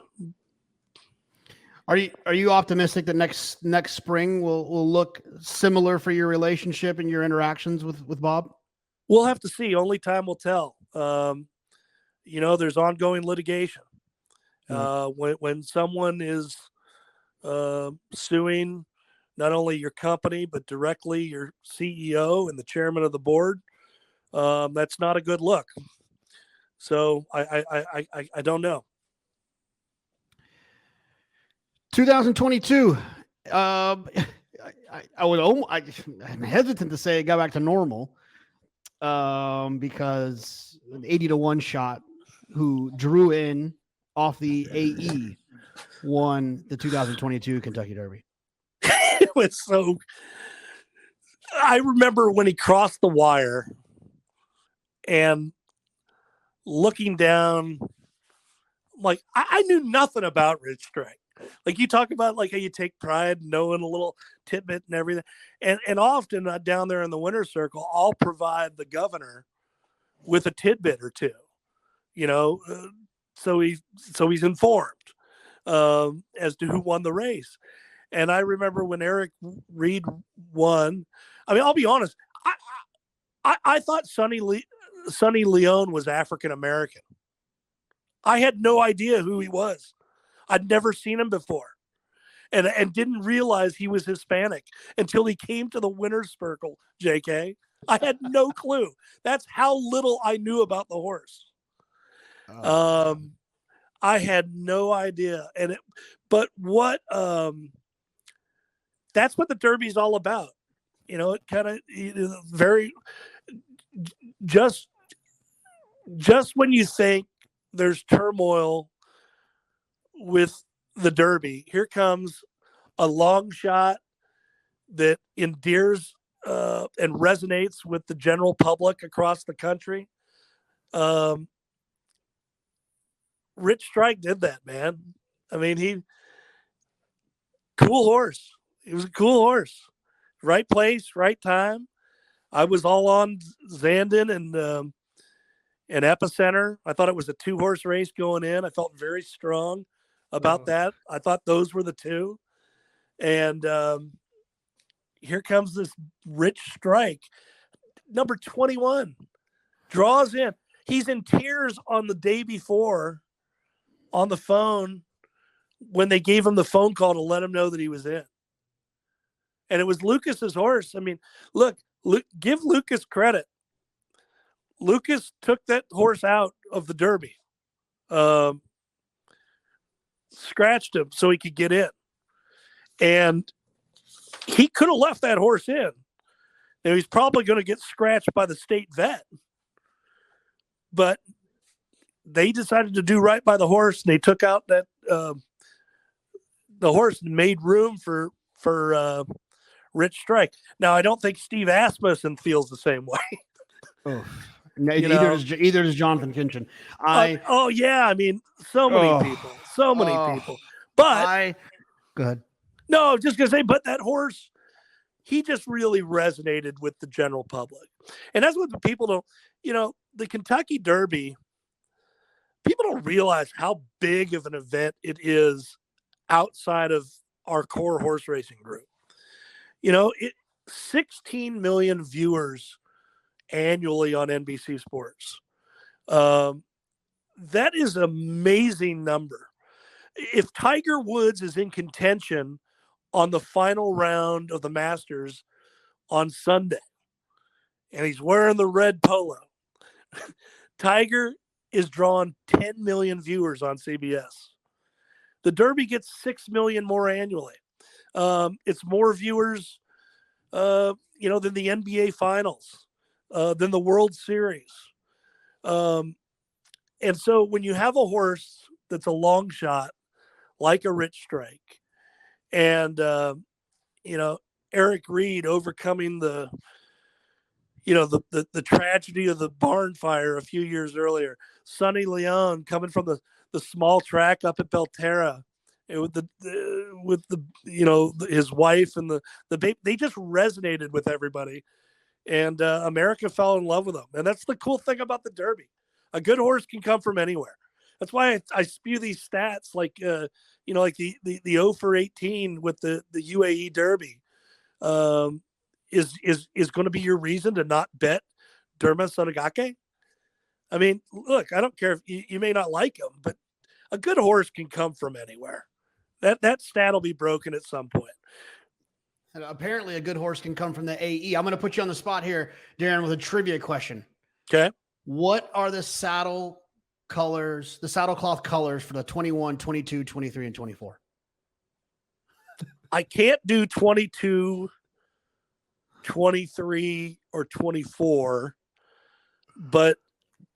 Are you optimistic that next spring will look similar for your relationship and your interactions with Bob? We'll have to see. Only time will tell. There's ongoing litigation. When someone is suing not only your company but directly your CEO and the chairman of the board, that's not a good look. So I don't know. 2022. I'm hesitant to say it got back to normal because an 80-1 shot who drew in off the AE won the 2022 Kentucky Derby. It was so. I remember when he crossed the wire and looking down, like I knew nothing about Rich Strike. Like you talk about like how you take pride in knowing a little tidbit and everything. And often down there in the winner's circle, I'll provide the governor with a tidbit or two, so he's informed as to who won the race. And I remember when Eric Reed won, I mean, I'll be honest, I thought Sonny Leone was African-American. I had no idea who he was. I'd never seen him before and didn't realize he was Hispanic until he came to the winner's circle, JK. I had no clue. That's how little I knew about the horse. I had no idea. But that's what the Derby's all about. It kind of very just when you think there's turmoil with the Derby, here comes a long shot that endears and resonates with the general public across the country. Rich Strike did that, man. I mean, cool horse. He was a cool horse. Right place, right time. I was all on Zandon and Epicenter. I thought it was a 2-horse race going in. I felt very strong about that. I thought those were the two. And here comes this Rich Strike, number 21, draws in. He's in tears on the day before on the phone when they gave him the phone call to let him know that he was in. And it was Lucas's horse. I mean, look, give Lucas credit. Lucas took that horse out of the Derby, scratched him so he could get in. And he could have left that horse in. Now, he's probably going to get scratched by the state vet. But they decided to do right by the horse, and they took out that the horse and made room for Rich Strike. Now, I don't think Steve Asmussen feels the same way. Oh, no, You either does Jonathan Kinchin. Yeah. I mean, so many people. But go ahead. no, just gonna say, but that horse, he just really resonated with the general public, and that's what the people don't. The Kentucky Derby. People don't realize how big of an event it is outside of our core horse racing group. 16 million viewers annually on NBC Sports. That is an amazing number. If Tiger Woods is in contention on the final round of the Masters on Sunday, and he's wearing the red polo, Tiger is drawing 10 million viewers on CBS. The Derby gets 6 million more annually. It's more viewers, than the NBA Finals, than the World Series. And so when you have a horse that's a long shot, like a Rich Strike, and Eric Reed overcoming the tragedy of the barn fire a few years earlier, Sonny Leone coming from the small track up at Belterra, with his wife and the baby, they just resonated with everybody, and America fell in love with them. And that's the cool thing about the Derby. A good horse can come from anywhere. That's why I spew these stats like like the 0 for 18 with the UAE Derby is going to be your reason to not bet Derma Sonogake. I mean, look, I don't care if you may not like him, but a good horse can come from anywhere. That stat will be broken at some point. And apparently a good horse can come from the AE. I'm going to put you on the spot here, Darren, with a trivia question. Okay. What are the saddle cloth colors for the 21, 22, 23, and 24? I can't do 22, 23, or 24, but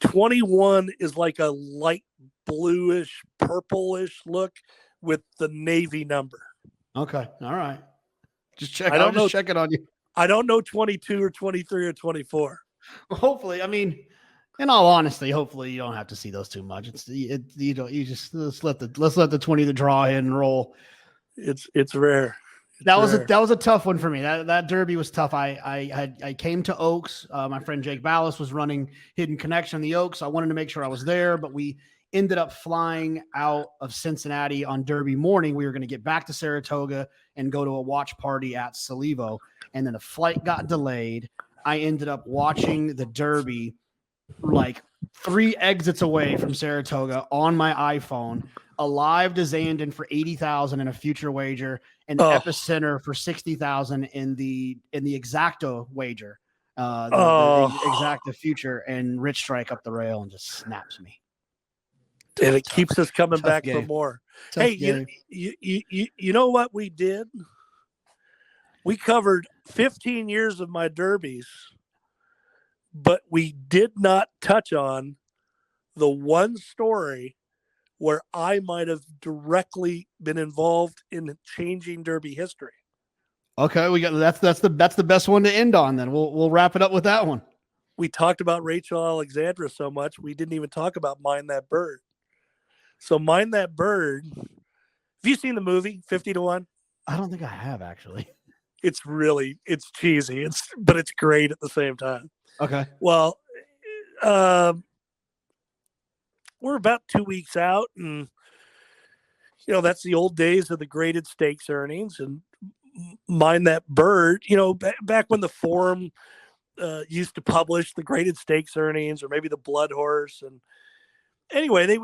21 is like a light bluish, purplish look with the navy number. Okay. All right. Just check. I'm just checking on you. I don't know 22 or 23 or 24. Well, hopefully, I mean, in all honesty, hopefully you don't have to see those too much. Let's let the 20 the draw in and roll. It's rare. That was a tough one for me. That Derby was tough. I came to Oaks. My friend Jake Ballas was running Hidden Connection in the Oaks. I wanted to make sure I was there, but we ended up flying out of Cincinnati on Derby morning. We were going to get back to Saratoga and go to a watch party at Salivo, and then the flight got delayed. I ended up watching the Derby like 3 exits away from Saratoga on my iPhone, a live to Zandon for 80,000 in a future wager, and Epicenter for 60,000 in the Exacta wager, the Exacta future, and Rich Strike up the rail and just snaps me. And it keeps us coming back game. for more. Tough Hey, game. you know what we did? We covered 15 years of my derbies, but we did not touch on the one story where I might have directly been involved in changing Derby history. Okay, we got that's the best one to end on. Then we'll wrap it up with that one. We talked about Rachel Alexandra so much, we didn't even talk about Mind That Bird. So Mind That Bird. Have you seen the movie 50 to 1? I don't think I have actually. It's cheesy. But it's great at the same time. Okay. Well, we're about 2 weeks out, and that's the old days of the graded stakes earnings. And Mind That Bird, back when the Forum used to publish the graded stakes earnings, or maybe the Blood Horse, and anyway, they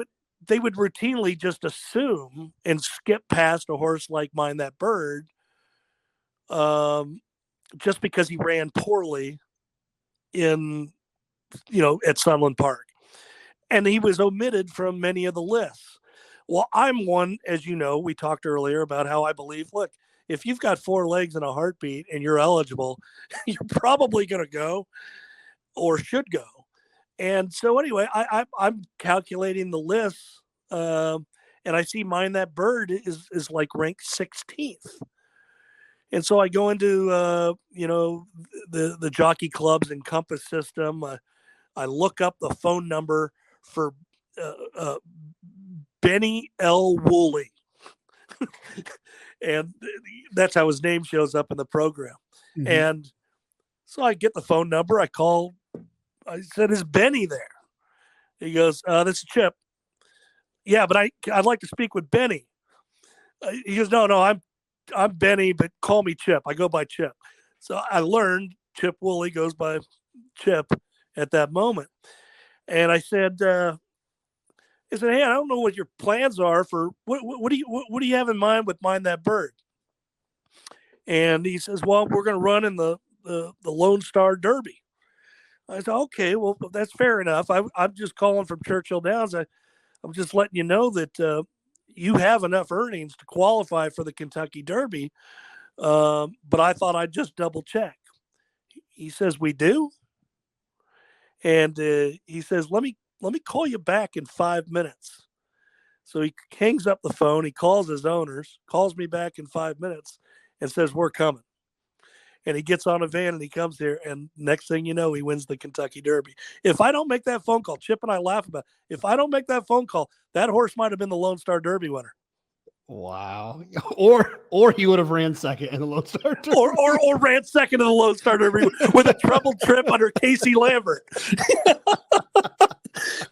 would routinely just assume and skip past a horse like Mind That Bird, just because he ran poorly at Sunland Park. And he was omitted from many of the lists. Well, I'm one, as you know, we talked earlier about how I believe, look, if you've got 4 legs and a heartbeat and you're eligible, you're probably going to go or should go. And so anyway, I'm calculating the lists, and I see Mind That Bird is like ranked 16th. And so I go into the jockey club's Encompass system. I look up the phone number for Benny L. Woolley, and that's how his name shows up in the program. Mhm. And so I get the phone number. I call. I said, "Is Benny there?" He goes, "This is Chip." Yeah, but I'd like to speak with Benny. He goes, "No, I'm Benny, but call me Chip. I go by Chip." So I learned Chip Woolley goes by Chip at that moment. And I said, "Hey, I don't know what your plans are for what do you have in mind with Mind That Bird?" And he says, "Well, we're going to run in the Lone Star Derby." I said, "Okay, well, that's fair enough. I'm just calling from Churchill Downs. I'm just letting you know that you have enough earnings to qualify for the Kentucky Derby, but I thought I'd just double check." He says, "We do?" And he says, let me call you back in 5 minutes. So he hangs up the phone. He calls his owners, calls me back in 5 minutes, and says, "We're coming." And he gets on a van and he comes here. And next thing you know, he wins the Kentucky Derby. If I don't make that phone call, Chip and I laugh about it. If I don't make that phone call, that horse might have been the Lone Star Derby winner. Wow. Or he would have ran second in the Lone Star Derby. Or ran second in the Lone Star Derby with a troubled trip under Casey Lambert.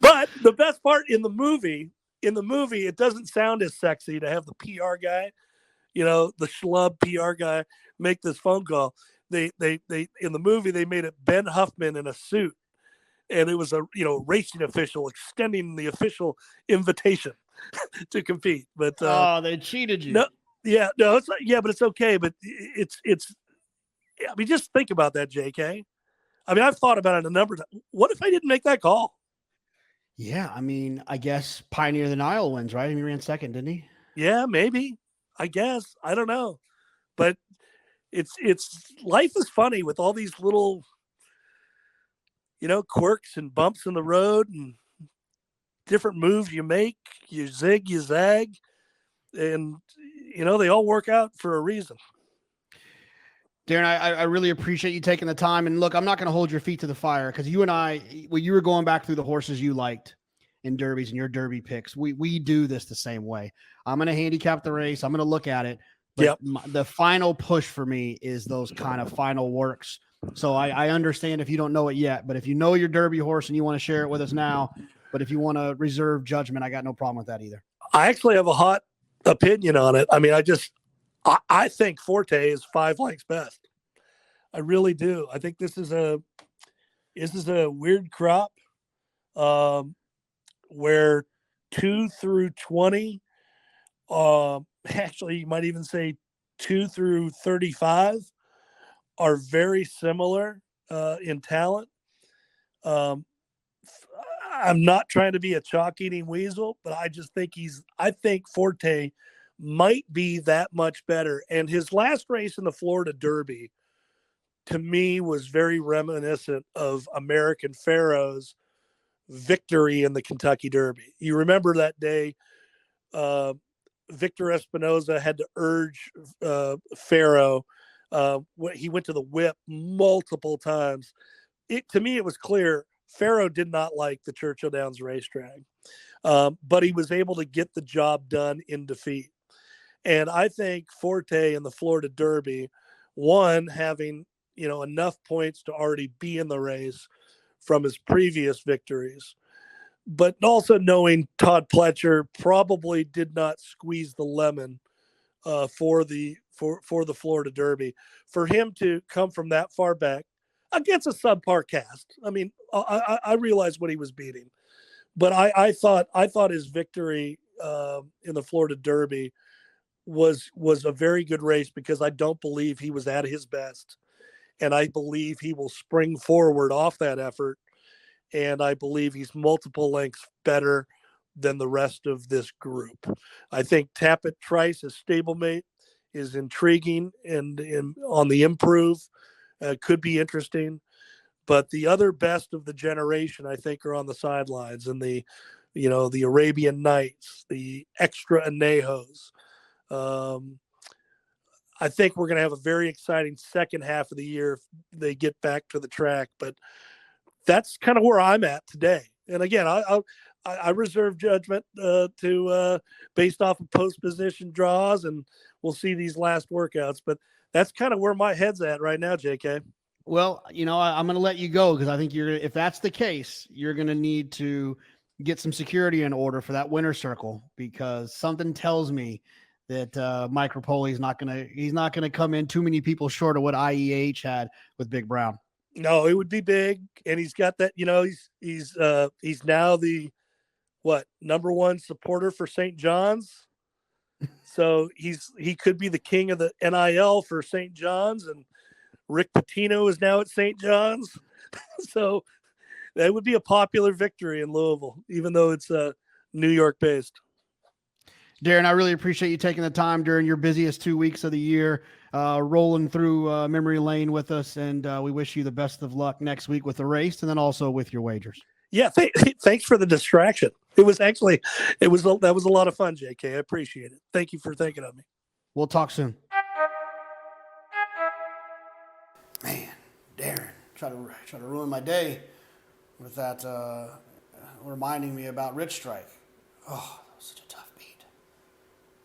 But the best part in the movie, it doesn't sound as sexy to have the PR guy, the schlub PR guy, make this phone call. They in the movie they made it Ben Huffman in a suit, and it was a racing official extending the official invitation to compete. But they cheated you. no, it's but it's okay. But it's I mean, just think about that, JK. I mean, I've thought about it a number of times. What if I didn't make that call? Yeah, I mean, I guess Pioneer of the Nile wins, right? He ran second, didn't he? Yeah, maybe. I guess. I don't know. But it's life is funny with all these little quirks and bumps in the road and different moves you make. You zig, you zag, and they all work out for a reason. Darren, I really appreciate you taking the time. And look, I'm not going to hold your feet to the fire because you and I, when you were going back through the horses you liked in derbies and your derby picks, we do this the same way. I'm going to handicap the race. I'm going to look at it. But the final push for me is those kind of final works. So I understand if you don't know it yet, but if you know your derby horse and you want to share it with us now, but if you want to reserve judgment, I got no problem with that either. I actually have a hot opinion on it. I mean, I think Forte is 5 lengths best. I really do. I think this is a weird crop where 2 through 20, actually you might even say 2 through 35 are very similar in talent. I'm not trying to be a chalk eating weasel, but I just think I think Forte might be that much better. And his last race in the Florida Derby, to me, was very reminiscent of American Pharaoh's victory in the Kentucky Derby. You remember that day, Victor Espinoza had to urge Pharaoh. He went to the whip multiple times. To me, it was clear Pharaoh did not like the Churchill Downs racetrack, but he was able to get the job done in defeat. And I think Forte in the Florida Derby, one, having enough points to already be in the race from his previous victories, but also knowing Todd Pletcher probably did not squeeze the lemon for the Florida Derby. For him to come from that far back against a subpar cast, I mean, I realized what he was beating, but I thought his victory in the Florida Derby was a very good race because I don't believe he was at his best, and I believe he will spring forward off that effort. And I believe he's multiple lengths better than the rest of this group. I think Tappet Trice, his stablemate, is intriguing and on the improve. Could be interesting. but the other best of the generation, I think, are on the sidelines, and the Arabian Nights, the extra anejos. I think we're going to have a very exciting second half of the year if they get back to the track, but that's kind of where I'm at today. And again, I reserve judgment to based off of post position draws, and we'll see these last workouts. But that's kind of where my head's at right now, JK. Well, I'm going to let you go because I think if that's the case, you're going to need to get some security in order for that winner circle, because something tells me that Mike Rapoli he's not going to come in too many people short of what IEH had with Big Brown. No, it would be big, and he's got that. He's now the number one supporter for St. John's, so he could be the king of the NIL for St. John's, and Rick Pitino is now at St. John's, so that would be a popular victory in Louisville, even though it's New York based. Darren, I really appreciate you taking the time during your busiest 2 weeks of the year, rolling through memory lane with us, and we wish you the best of luck next week with the race, and then also with your wagers. Yeah, thanks for the distraction. That was a lot of fun, JK. I appreciate it. Thank you for thinking of me. We'll talk soon. Man, Darren, try to ruin my day with that reminding me about Rich Strike. Oh, that was such a tough beat.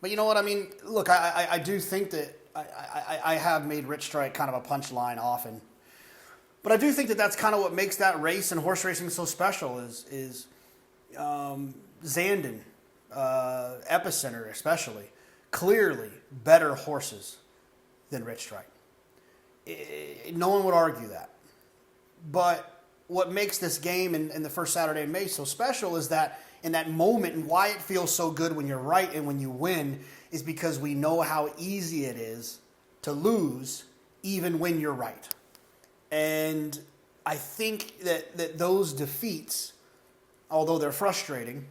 But you know what I mean? Look, I do think that I have made Rich Strike kind of a punchline often. But I do think that that's kind of what makes that race and horse racing so special is Zandon, Epicenter especially, clearly better horses than Rich Strike. No one would argue that. But what makes this game in the first Saturday in May so special is that in that moment, and why it feels so good when you're right and when you win, is because we know how easy it is to lose even when you're right. And I think that those defeats, although they're frustrating,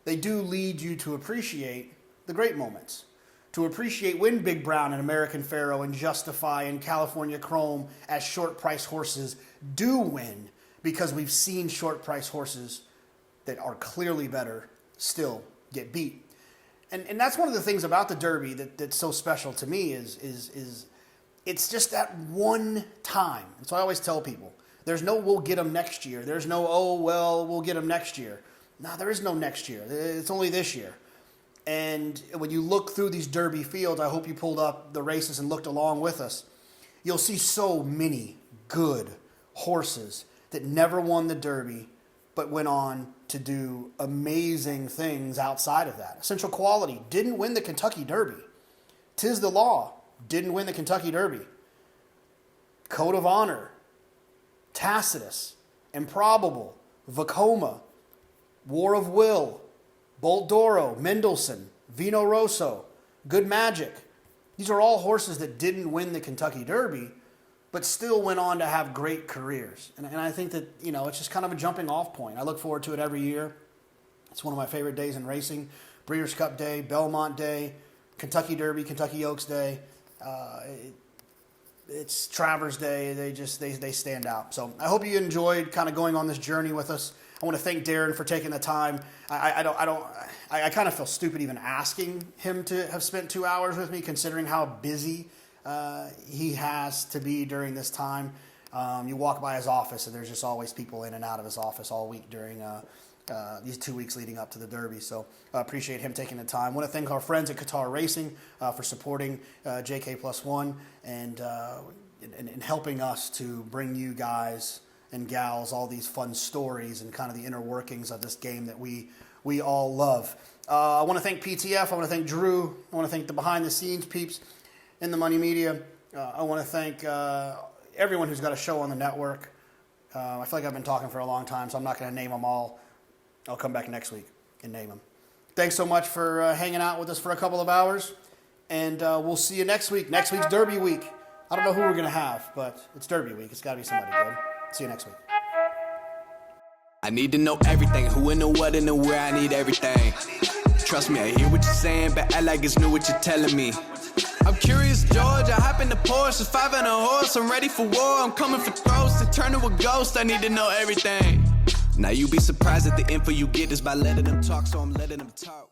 they do lead you to appreciate the great moments. To appreciate when Big Brown and American Pharoah and Justify and California Chrome as short price horses do win, because we've seen short price horses that are clearly better still get beat. And that's one of the things about the Derby that's so special to me is it's just that one time. And so I always tell people, there's no we'll get them next year. There's no, we'll get them next year. No, there is no next year. It's only this year. And when you look through these Derby fields, I hope you pulled up the races and looked along with us, you'll see so many good horses that never won the Derby but went on to do amazing things outside of that. Essential Quality didn't win the Kentucky Derby. Tis the Law didn't win the Kentucky Derby. Code of Honor, Tacitus, Improbable, Vacoma, War of Will, Bolt Doro, Mendelssohn, Vino Rosso, Good Magic. These are all horses that didn't win the Kentucky Derby, but still went on to have great careers. And I think that, it's just kind of a jumping off point. I look forward to it every year. It's one of my favorite days in racing. Breeders' Cup Day, Belmont Day, Kentucky Derby, Kentucky Oaks Day. It's Travers Day. They stand out. So I hope you enjoyed kind of going on this journey with us. I want to thank Darren for taking the time. I kind of feel stupid even asking him to have spent 2 hours with me, considering how busy he has to be during this time. You walk by his office and there's just always people in and out of his office all week during these 2 weeks leading up to the Derby. So I appreciate him taking the time. I want to thank our friends at Qatar Racing for supporting JK+1 and helping us to bring you guys and gals all these fun stories and kind of the inner workings of this game that we all love. I want to thank PTF. I want to thank Drew. I want to thank the behind-the-scenes peeps in the Money Media. I want to thank everyone who's got a show on the network. I feel like I've been talking for a long time, so I'm not going to name them all. I'll come back next week and name them. Thanks so much for hanging out with us for a couple of hours, and we'll see you next week. Next week's Derby week. I don't know who we're going to have, but it's Derby week. It's got to be somebody good. See you next week. I need to know everything, who and the what and the where, I need everything. Trust me, I hear what you're saying, but act like it's new what you're telling me. I'm curious, George. I hop in the Porsche, 5 and a horse. I'm ready for war. I'm coming for throats to turn to a ghost. I need to know everything. Now you be surprised at the info you get is by letting them talk, so I'm letting them talk.